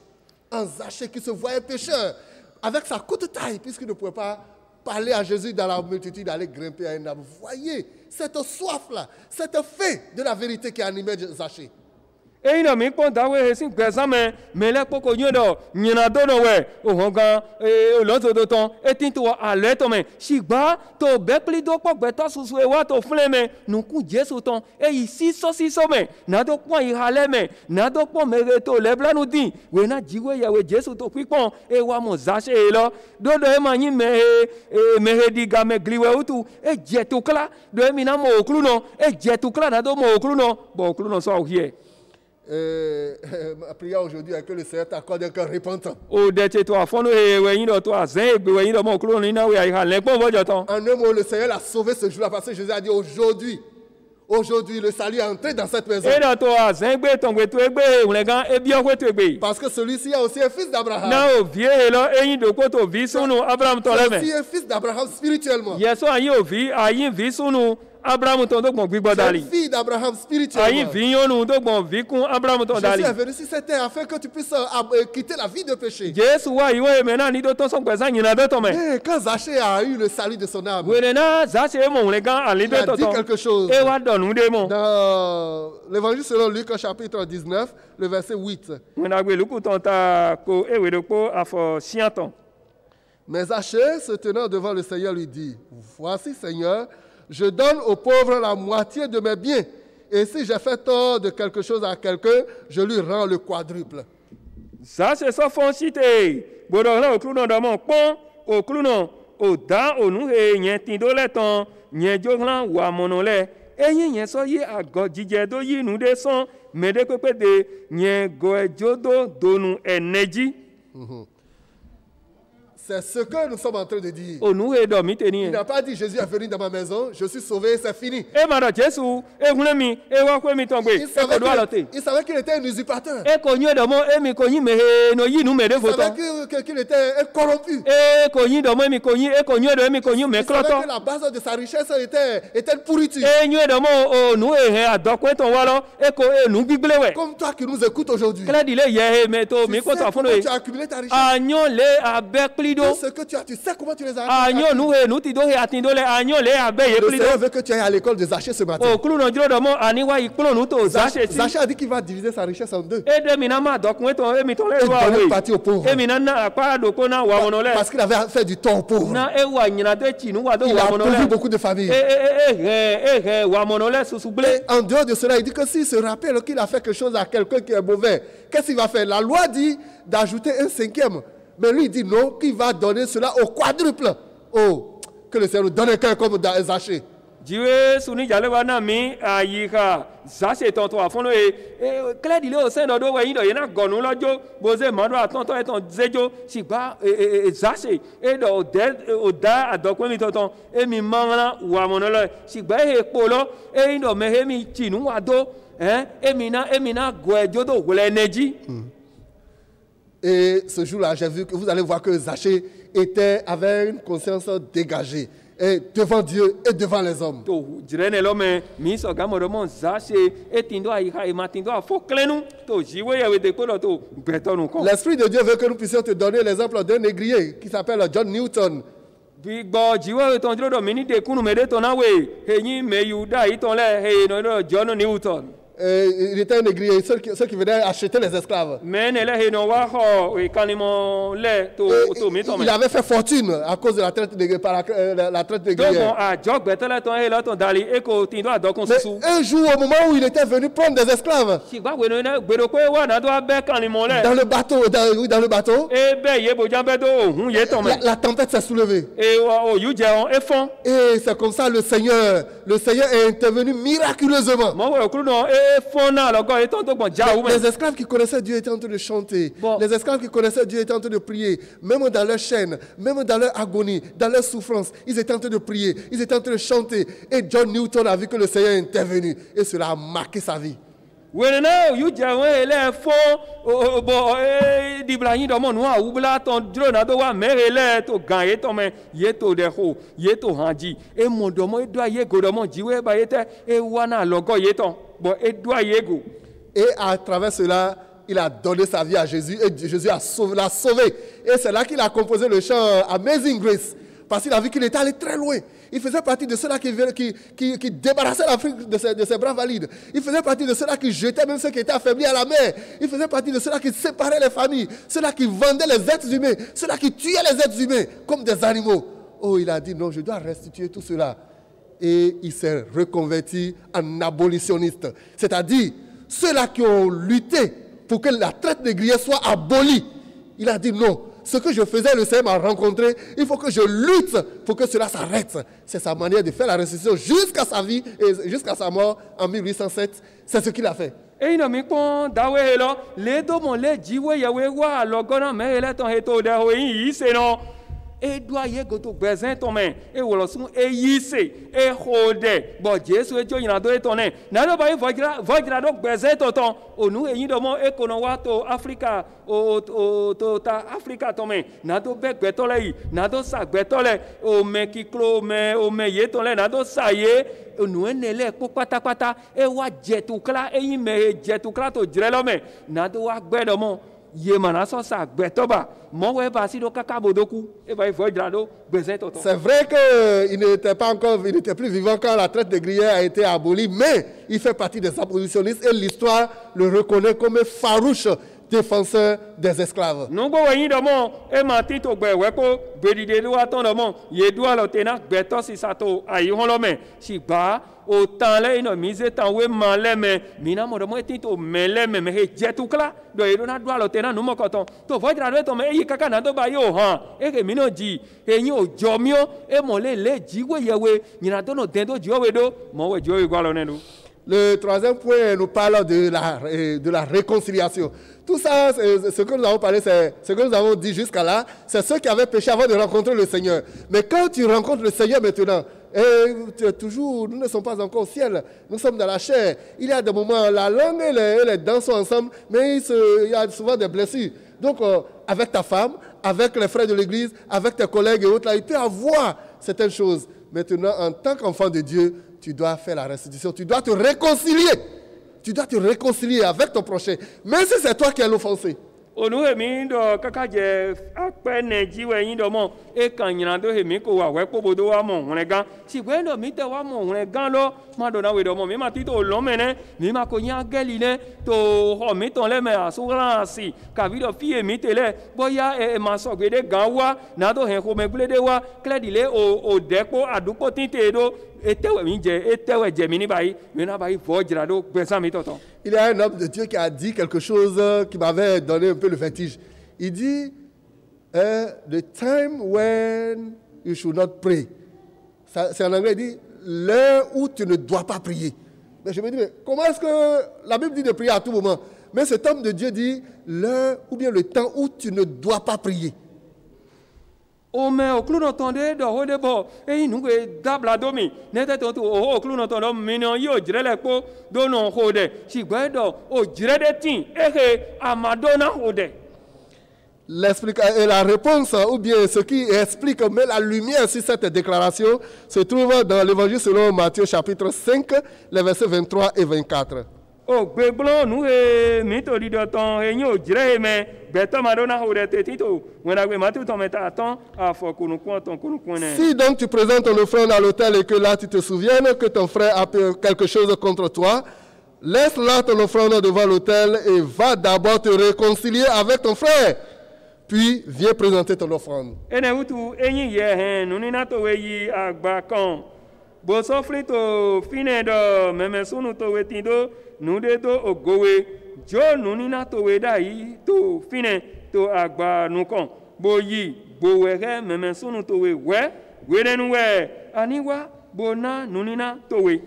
qui se voyait pécheur, avec sa courte taille, puisqu'il ne pouvait pas parler à Jésus dans la multitude, aller grimper à un arbre. Voyez cette soif-là, cette faim de la vérité qui animait Zachée. Et il a mis pour d'avoir ici présemment mais les poko nyodo nyina dono we o honga e lonzo do ton etinto a leto me shigba to bekli do po gbeto susu e wa to fleme nu ku Jesu ton e isi so me na do pon I hale me na do pon mere to lebla nu din we na jiwe ya we Jesu to pipon e wa mo Zachée e lo do e manyi me diga me gliwe utu e jetu kla do e mina mo oklu no e jetu kla na do mo oklu no bo oklu no so here. Ma prière aujourd'hui est que le Seigneur t'accorde un cœur repentant. En un mot, le Seigneur l'a sauvé ce jour-là parce que Jésus a dit aujourd'hui, le salut est entré dans cette maison. Parce que celui-ci a aussi un fils d'Abraham. Celui-ci est un fils d'Abraham spirituellement. Abraham tondo gbon gbigbo dali. Fille d'Abraham spirituellement. Ayin vinyonu do gbon vi kun Abraham to dali. Jésus est venu sur cette terre afin que tu puisses quitter la vie de péché. Jésus wa iwe mena ni do to son kwesa nyina do to me. Quand Zachée a eu le salut de son âme. We na Zachée mon le gan ali do to. Il a dit quelque chose. E wa donu de mon. Dans l'évangile selon Luc chapitre 19, le verset 8. Mena gbe luku ton ta ko ewe do ko afo sianton. Mais Zachée se tenant devant le Seigneur lui dit: Voici Seigneur, je donne aux pauvres la moitié de mes biens. Et si j'ai fait tort de quelque chose à quelqu'un, je lui rends le quadruple. Ça, c'est ça, foncité. Bodora, au clou dans mon pont, au clou non, au da, au nous, et n'y tindo le temps, n'y joglan ou à monolé. Et n'y soyez à godjido yi nous descend, mais de côté de n'y goejodo donu et neji. C'est ce que nous sommes en train de dire. O nu e do mi te ni. Il n'a pas dit Jésus est venu dans ma maison, je suis sauvé, c'est fini. E ma do Jesu e hune mi e wa ko mi ton gbe. Il savait qu'il était un usurpateur. E ko nyu do mo e mi ko yin me he no yi nu me de Il savait qu'il était un corrompu. E ko yin do mo mi ko yin e ko nyu do mi ko yin me kloto. Il savait que la base de sa richesse était une pourriture. E nyu do mo o nu e he adoko ton wa lo e ko e nu gbigbele we. Comme toi qui nous écoutes aujourd'hui. Kla di le ye he me to mi ko to fun Tu as accumulé ta richesse. Anyo le abe klido. Tout ce que tu as, tu sais comment tu les as. Anyo nu he nu ti do he atindo le anyo le abe ye Le klido. Seigneur veut que tu ailles à l'école de Zachée ce matin. O klu no jiro do mo ani wa ikplo nu to Zachée. Zachée a dit qu'il va diviser sa richesse en deux. E de mi na ma dokun to e mi ton le wa donner we. partie aux pauvres. E mi na na apa do ko na wa mono le. Parce qu'il avait fait du tort aux pauvres. Na e wa nyina de chi nu wa do Il wa a mono pourvu le. beaucoup de familles. Wa mono le susu ble. Et en dehors de cela, il dit que s'il se rappelle qu'il a fait quelque chose à quelqu'un qui est mauvais, qu'est-ce qu'il va faire? La loi dit d'ajouter un cinquième. Mais lui, il dit non, qu'il va donner cela au quadruple. Oh, que le Seigneur nous donne un cœur comme Zachée. Jiwe suni jale wa na mi ayika Zachée ton to afon lo e kle di le o sen do we yin do ye na gonu lojo boze mando aton to eton zejo sigba Zachée e do o da adokun mi tonton e mi mangana wa mono lo sigba e po lo e yin do me he mi chinu wa do e mi na gwejo do wole neji. Et ce jour-là, j'ai vu que vous allez voir que Zachée avait une conscience dégagée et devant Dieu et devant les hommes. L'Esprit de Dieu veut que nous puissions te donner l'exemple d'un négrier qui s'appelle John Newton. John Newton. Il était un négrier, ceux qui venaient acheter les esclaves. Il avait fait fortune à cause de la traite négrière. Mais un jour, au moment où il était venu prendre des esclaves, dans le bateau, la tempête s'est soulevée. Et c'est comme ça le Seigneur est intervenu miraculeusement. Les esclaves qui connaissaient Dieu étaient en train de chanter. Les esclaves qui connaissaient Dieu étaient en train de prier. Même dans leur chaîne, même dans leur agonie, dans leur souffrance, ils étaient en train de prier. Ils étaient en train de chanter. Et John Newton a vu que le Seigneur est intervenu. Et cela a marqué sa vie. Et à travers cela, il a donné sa vie à Jésus et Jésus l'a sauvé. Et c'est là qu'il a composé le chant Amazing Grace. Parce qu'il a vu qu'il était allé très loin. Il faisait partie de ceux-là qui débarrassaient l'Afrique de ses bras valides. Il faisait partie de ceux-là qui jetaient même ceux qui étaient affaiblis à la mer. Il faisait partie de ceux-là qui séparaient les familles. Ceux-là qui vendaient les êtres humains. Ceux-là qui tuaient les êtres humains comme des animaux. Oh, il a dit non, je dois restituer tout cela. Et il s'est reconverti en abolitionniste. C'est-à-dire, ceux-là qui ont lutté pour que la traite négrière soit abolie. Il a dit non. Ce que je faisais, le Seigneur m'a rencontré. Il faut que je lutte pour que cela s'arrête. C'est sa manière de faire la restitution jusqu'à sa vie et jusqu'à sa mort en 1807. C'est ce qu'il a fait. E doa ye goto gbezin tome e wolosun e yise e hode bo Jesu e jo yina do e tone na do ba e vojira do gbezin toton onu e yin do mo e kono wa to Africa to ta Africa tome na do be gbetole yi na do sa gbetole o me kiklo me o me ye tole na do sa ye onu enele po pátápátá e wa jetukla e yin me jetukla to jirelo me na do wa gbedo mo c'est vrai qu'il n'était plus vivant quand la traite négrière a été abolie, mais il fait partie des abolitionnistes et l'histoire le reconnaît comme un farouche défenseur des esclaves. Autant là ino mise tan we maleme mina mo mo tinto meleme me jetukla do irona do alotena no mokoton to vojra do to me yi kaka na do ba yo han e ke mino ji eyin ojomio e mo le jiwe yewe nyina do no den do jiwe do mo we jiwe gwa lo nenu. Le troisième point nous parle de la réconciliation. Tout ça, ce que nous avons parlé, c'est ce que nous avons dit jusqu'à là, c'est ceux qui avaient péché avant de rencontrer le Seigneur. Mais quand tu rencontres le Seigneur maintenant, nous ne sommes pas encore au ciel, nous sommes dans la chair. Il y a des moments, la langue et les dents sont ensemble, mais il y a souvent des blessures. Donc, avec ta femme, avec les frères de l'église, avec tes collègues et autres, là, il peut y avoir certaines choses. Maintenant, en tant qu'enfant de Dieu, tu dois faire la restitution, tu dois te réconcilier. Tu dois te réconcilier avec ton prochain, même si c'est toi qui es l'offensé. Il y a un homme de Dieu qui a dit quelque chose qui m'avait donné un peu le vertige. Il dit, the time when you should not pray. C'est en anglais, il dit, l'heure où tu ne dois pas prier. Mais je me dis, mais comment est-ce que la Bible dit de prier à tout moment? Mais cet homme de Dieu dit, l'heure ou bien le temps où tu ne dois pas prier. O me o cluno tonde do hode bo e nuge dabla domi nete to o cluno tondo mino yo jirele ko do no hode si gbedo o jirede tin ehe amadona hode. La réponse, ou bien ce qui explique, met la lumière sur cette déclaration, se trouve dans l'évangile selon Matthieu chapitre 5, les versets 23 et 24. O gbegblon nu e mito di do ton e nyo jire me beto madona hode tetito wena gbe matu ton meta ton afo kunu ton kunu kune. Si donc tu présentes ton offrande à l'autel et que là tu te souviennes que ton frère a quelque chose contre toi, laisse là ton offrande devant l'autel et va d'abord te réconcilier avec ton frère. Puis viens présenter ton offrande. Ene utu enyi ye hen nunina to weyi agba kan. Bo sofri to fine do meme sunu to wetindo nude to ogowe jo nunina to wedai to fine to agba nukon. Bo yi bo wege meme sunu to we wedenu we aniwa bona nunina to we.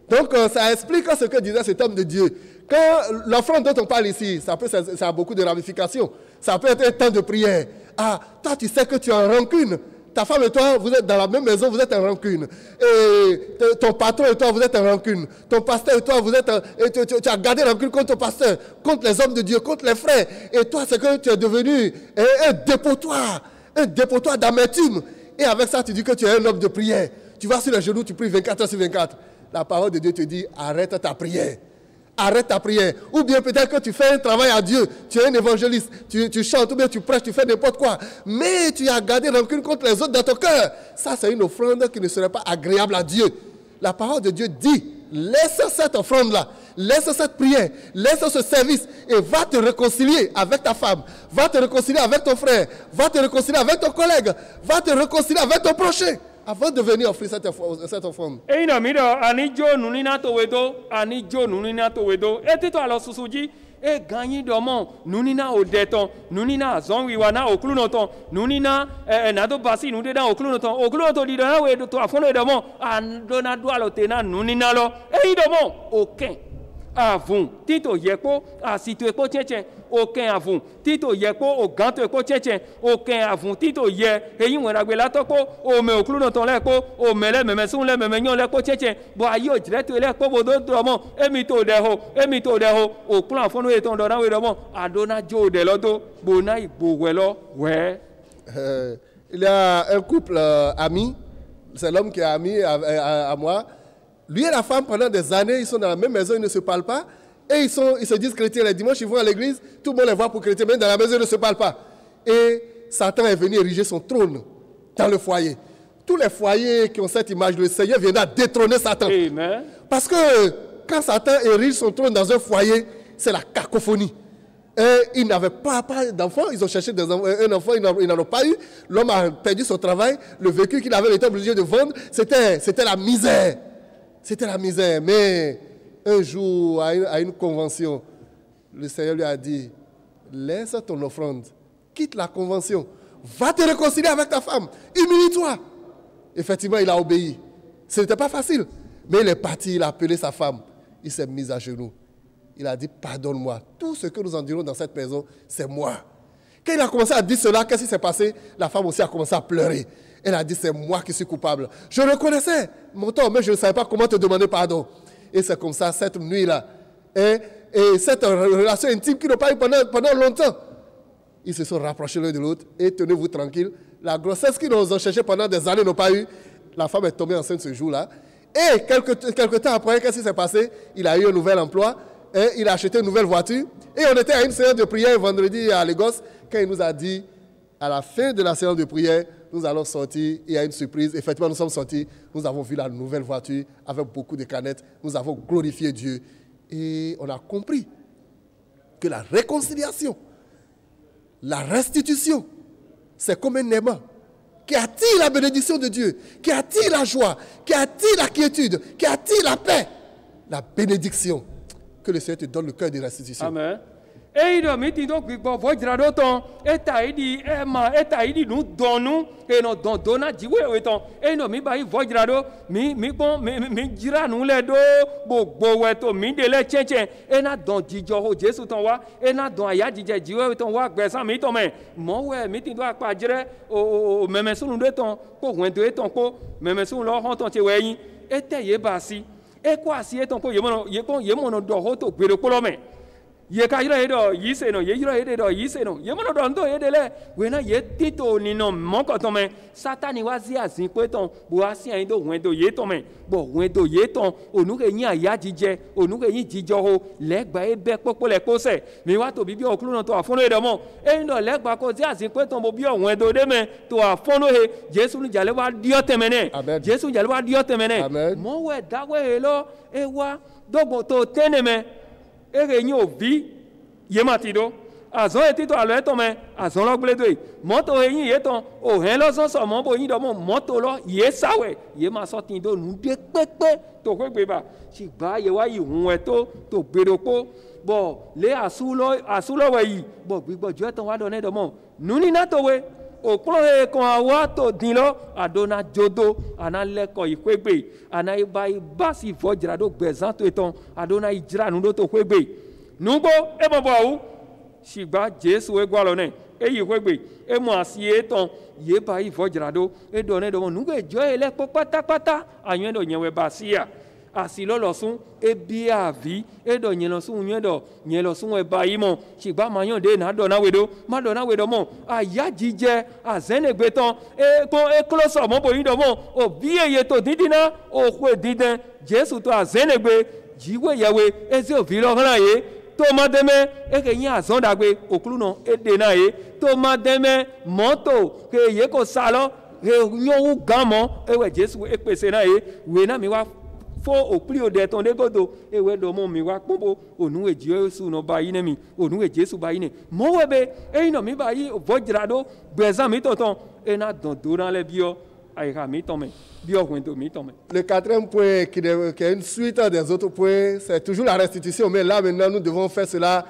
Donc ça explique ce que disait cet homme de Dieu. Quand l'offrande dont on parle ici, ça a beaucoup de ramifications. Ça peut être un temps de prière. Ah, toi tu sais que tu es en rancune. Ta femme et toi, vous êtes dans la même maison, vous êtes en rancune. Et ton patron et toi, vous êtes en rancune. Ton pasteur et toi, tu as gardé rancune contre ton pasteur, contre les hommes de Dieu, contre les frères. Et toi, c'est que tu es devenu un dépotoir d'amertume. Et avec ça, tu dis que tu es un homme de prière. Tu vas sur les genoux, tu pries 24 heures sur 24. La parole de Dieu te dit, arrête ta prière. Arrête ta prière. Ou bien peut-être que tu fais un travail à Dieu. Tu es un évangéliste. Tu chantes, ou bien tu prêches, tu fais n'importe quoi. Mais tu as gardé rancune contre les autres dans ton cœur. Ça, c'est une offrande qui ne serait pas agréable à Dieu. La parole de Dieu dit, laisse cette offrande-là. Laisse cette prière. Laisse ce service. Et va te réconcilier avec ta femme. Va te réconcilier avec ton frère. Va te réconcilier avec ton collègue. Va te réconcilier avec ton prochain. Avant de venir offrir cette offrande. Et il a mis anijo nunina towedo, anijo nunina towedo. Et tu alors susuji et gagner domo nunina odeton, nunina zonwiwana oklunoton, nunina nado basi nudeda oklunoton di dona we to afono domo andona doalo tena nunina lo. Et domo aucun avun tito yepo a situ epo tchetchen aucun avun tito yepo o ganto epo tchetchen aucun avun tito ye eyin wona gbe latoko o me okluno ton lepo o mele meme sun le meme nyon lepo tchetchen bo ayo direto lepo bodo domo emi to de ho o plan fonu eton do na we domo adona jo de lodo bona igbowelo we. Il y a un couple ami, c'est l'homme qui est ami à moi. Lui et la femme, pendant des années, ils sont dans la même maison, ils ne se parlent pas. Et ils se disent chrétiens. Les dimanches, ils vont à l'église, tout le monde les voit pour chrétiens, mais dans la maison, ils ne se parlent pas. Et Satan est venu ériger son trône dans le foyer. Tous les foyers qui ont cette image, le Seigneur viendra détrôner Satan. Amen. Parce que quand Satan érige son trône dans un foyer, c'est la cacophonie. Et ils n'avaient pas d'enfants, ils ont cherché un enfant, ils n'en ont pas eu. L'homme a perdu son travail, le véhicule qu'il avait, il était obligé de vendre, c'était la misère. C'était la misère. Mais un jour, à une convention, le Seigneur lui a dit, laisse ton offrande, quitte la convention, va te réconcilier avec ta femme, humilie-toi. Effectivement, il a obéi. Ce n'était pas facile. Mais il est parti, il a appelé sa femme. il s'est mis à genoux. Il a dit, pardonne-moi. Tout ce que nous endurons dans cette maison, c'est moi. Quand il a commencé à dire cela, qu'est-ce qui s'est passé? La femme aussi a commencé à pleurer. Elle a dit, c'est moi qui suis coupable. Je reconnaissais mon tort, mais je ne savais pas comment te demander pardon. Et c'est comme ça, cette nuit-là, et cette relation intime qu'ils n'ont pas eu pendant longtemps, ils se sont rapprochés l'un de l'autre et tenez-vous tranquille. La grossesse qu'ils ont cherché pendant des années n'ont pas eu. La femme est tombée enceinte ce jour-là. Et quelque temps après, qu'est-ce qui s'est passé? Il a eu un nouvel emploi, et il a acheté une nouvelle voiture. Et on était à une séance de prière vendredi à Lagos, quand il nous a dit, à la fin de la séance de prière, nous allons sortir, il y a une surprise. Effectivement, nous sommes sortis, nous avons vu la nouvelle voiture avec beaucoup de canettes, nous avons glorifié Dieu. Et on a compris que la réconciliation, la restitution, c'est comme un aimant qui attire la bénédiction de Dieu, qui attire la joie, qui attire la quiétude, qui attire la paix, la bénédiction. Que le Seigneur te donne le cœur de restitution. Amen. Et il m'a dit donc voidrado ton et taïdi ema et taïdi nous donnons et nous donnons du ouais et ton et nous mi baï voidrado mi dira nous les do bo ouais to mi de les tien et na don dijo Jésus ton wa et na don aya dije diwe ton wa gbesa mi ton mais mon ouais mi ti do apa dire o même sunu de ton ko wen de ton ko même sunu lo hon ton ti we yin et te ye basi et quoi si et ton ko ye mo do ho to gbere ko lo me ye ka yira edo yise no ye yira edo yise no ye mono don do edele we na ye tito ni no mo ko to me satani wa zi azin pe ton bo asi an do wen do ye to me bo wen do ye ton onu ke yin aya jije onu ke yin jijo ho legba e be popo le ko se mi wa to bibi okulu no to afono edo mo e no legba ko zi azin pe ton bo bi o wen do de me to afono he Jesu ni jale wa dio temene Jesu jale wa dio temene mo we da we lo e wa dogbo to teneme et nous vie yematido azon etito alo etome azon lo gbledo moto eyin yeton o hen lo so mo bo yin do mo moto lo ye sawe ye ma so tin do nu de pepe to ko gbe ba si ba ye wa yi hun eto to gbedopo bo le asulo we yi bo gbigbo jo eton wa do ne do mo nuni na to we okun e kon awa to din lo adona jodo ana leko ikwegbe ana iba si vojra do gbezan to eton adona ijra nu do to kwegbe nugo e bobo wu sigba Jesu e gwa lo ne e yi kwegbe e mo asi eton ye ba i vojra do e do ne do nugo e jo ele patapata anyen do nyewe basia asi lo sun e bi avi e do nyen lo sun nyen lo sun e ba yi mo sigba mayon de na do na wedo ma do na wedo mo aya jije azene gbeton e close mo bo yin do mo o bi eye to didina o kwe diden Jesu to azene gbe jiwe yawe eze o vi lo ran ye to ma deme e ke yin azon dagbe okulu no e de na ye to ma deme moto ke ye ko salo e yon gamo e we Jesu e pese na ye we na mi wa fo opli ode ton de godo ewe do mo mi wa popo onu e Jesu no ba yi ne mi onu e Jesu ba yi ne mo webe e no mi ba yi vojrado bezan mi tonton e na don doran le bio ai ka mi ton me bio kwento mi ton me. Le quatrième point qui est une suite des autres points, c'est toujours la restitution, mais là maintenant nous devons faire cela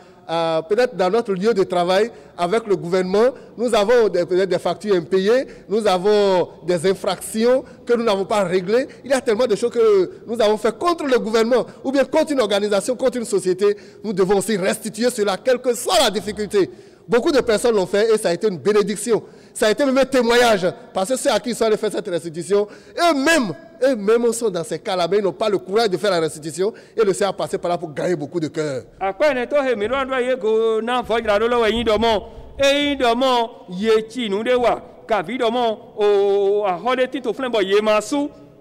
peut-être dans notre lieu de travail avec le gouvernement. Nous avons peut-être des factures impayées, nous avons des infractions que nous n'avons pas réglées. Il y a tellement de choses que nous avons fait contre le gouvernement ou bien contre une organisation, contre une société. Nous devons aussi restituer cela, quelle que soit la difficulté. Beaucoup de personnes l'ont fait et ça a été une bénédiction. Ça a été même un témoignage. Parce que ceux à qui ils sont allés faire cette restitution, eux-mêmes sont dans ces cas-là, mais ils n'ont pas le courage de faire la restitution. Et le Seigneur a passé par là pour gagner beaucoup de cœur.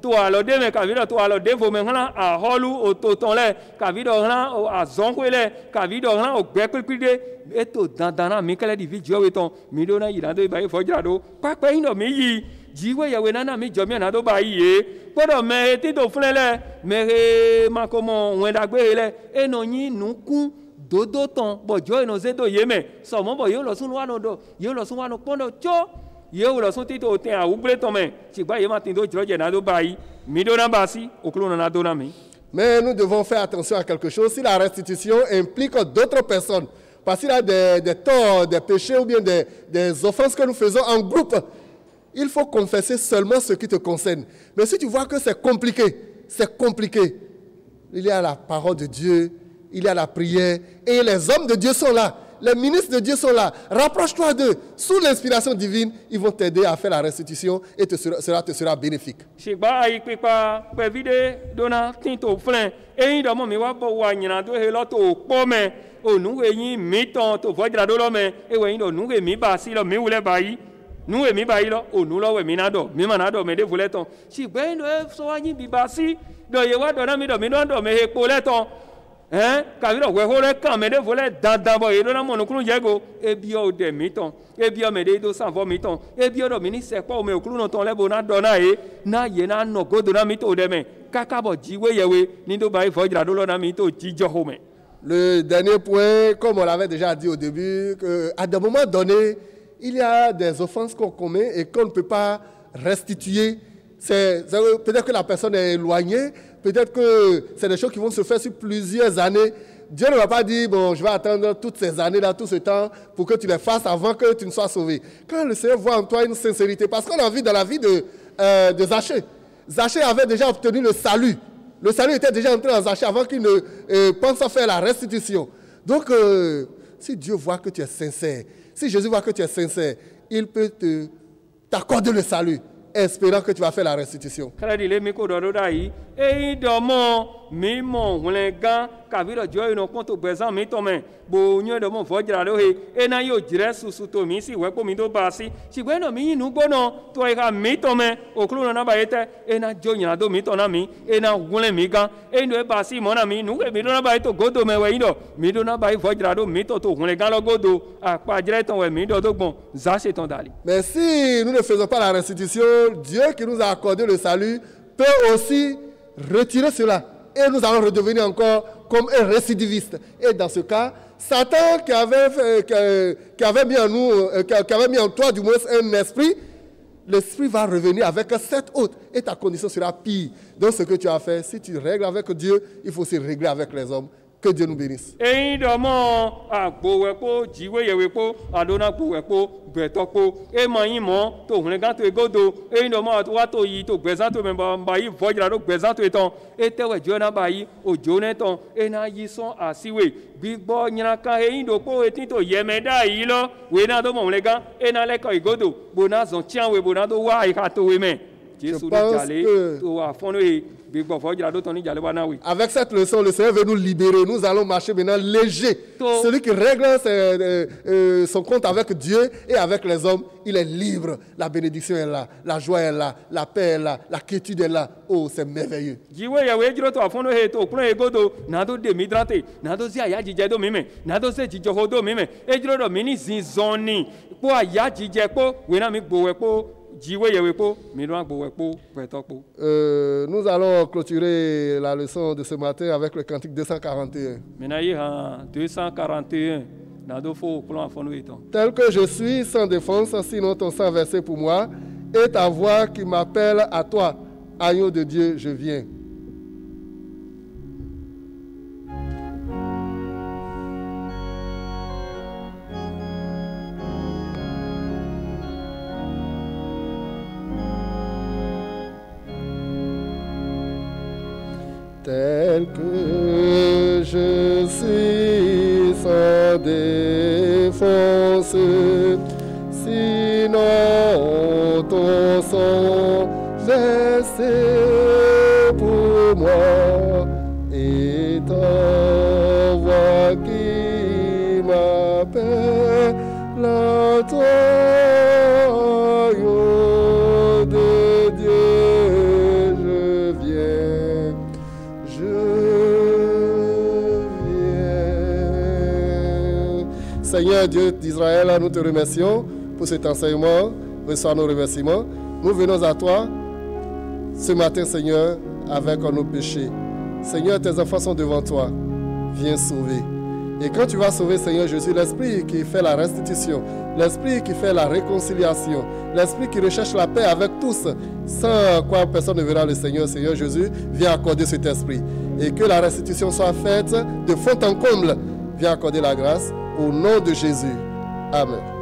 To alo de me kavido to alo de vo me hlan a holu o to ton le kavido hlan o azon ko le kavido hlan o gbe pipide e to dandana mi kele di video we ton mi do na yira do ba e fojra do pape ino mi yi jiwe ya we na mi jo mi na do ba yi e podo me ti to fun le me ma ko mo wen dagbe le e no yin nukun dodo ton bojo ino ze do ye me so mo bo yo lo sun wa no do yo lo sun wa no pondo cho ye ou lo son tito ten a ouble tome sigba ye matin do jroje na do bayi mi do na basi oklo na do na mi. Mais nous devons faire attention à quelque chose. Si la restitution implique d'autres personnes, parce qu'il y a des torts, des péchés ou bien des offenses que nous faisons en groupe, il faut confesser seulement ce qui te concerne. Mais si tu vois que c'est compliqué, il y a la parole de Dieu, il y a la prière, et les hommes de Dieu sont là. Les ministres de Dieu sont là. Rapproche-toi d'eux. Sous l'inspiration divine, ils vont t'aider à faire la restitution et cela te sera bénéfique. Hein? Kaviro wehore kamede vole dadabo edona monokunu jego ebio de miton ebio mede do sanvo miton ebio do ministre kwa ome okunu no ton lebo na dona e na ye na no godo na mito de me kakabo jiwe yewe ni do bai vojra do lo na mito jijo home. Le dernier point, comme on l'avait déjà dit au début, qu'à des moments donnés, il y a des offenses qu'on commet et qu'on ne peut pas restituer. Peut-être que la personne est éloignée, peut-être que c'est des choses qui vont se faire sur plusieurs années. Dieu ne va pas dire, bon, je vais attendre toutes ces années-là, tout ce temps, pour que tu les fasses avant que tu ne sois sauvé. Quand le Seigneur voit en toi une sincérité, parce qu'on a vu dans la vie de Zachée, Zachée avait déjà obtenu le salut. Le salut était déjà entré en Zachée avant qu'il ne pense à faire la restitution. Donc, si Dieu voit que tu es sincère, si Jésus voit que tu es sincère, il peut t'accorder le salut, espérant que tu vas faire la restitution. Kaviro joy no konto bezan mi to me bo nyo do mo vojra lo he ena yo jire susu to mi si we ko mi do basi si we no mi nu gbono to e ka mi to me okulu na ba yete ena jo nya do mi to na mi ena wule mi gan eno e basi mo na mi nu we mi do na ba to godo me we ndo mi do na ba vojra do mi to wule gan lo godo apa jire ton we mi do gbon za se ton dali. Mais si nous ne faisons pas la restitution, Dieu qui nous a accordé le salut peut aussi retirer cela et nous allons redevenir encore comme un récidiviste. Et dans ce cas, Satan qui avait mis en nous, qui avait mis en toi du moins un esprit, l'esprit va revenir avec 7 autres et ta condition sera pire. Donc ce que tu as fait, si tu règles avec Dieu, il faut aussi régler avec les hommes. Que Dieu nous bénisse. Je pense que avec cette leçon, le Seigneur veut nous libérer. Nous allons marcher maintenant léger. Celui qui règle son compte avec Dieu et avec les hommes, il est libre. La bénédiction est là, la joie est là, la paix est là, la quiétude est là. Oh, c'est merveilleux. Nous allons clôturer la leçon de ce matin avec le cantique 241. Tel que je suis sans défense, sinon ton sang versé pour moi, et ta voix qui m'appelle à toi, agneau de Dieu, je viens. Tel que je suis sans défense, sinon ton sang versé pour moi, et ta voix qui m'appelle à toi, agneau de Dieu, je viens. Seigneur Dieu d'Israël, nous te remercions pour cet enseignement. Reçois nos remerciements. Nous venons à toi ce matin, Seigneur, avec nos péchés. Seigneur, tes enfants sont devant toi. Viens sauver. Et quand tu vas sauver, Seigneur Jésus, l'Esprit qui fait la restitution, l'Esprit qui fait la réconciliation, l'Esprit qui recherche la paix avec tous, sans quoi personne ne verra le Seigneur, Seigneur Jésus, viens accorder cet Esprit. Et que la restitution soit faite de fond en comble. Viens accorder la grâce au nom de Jésus. Amen.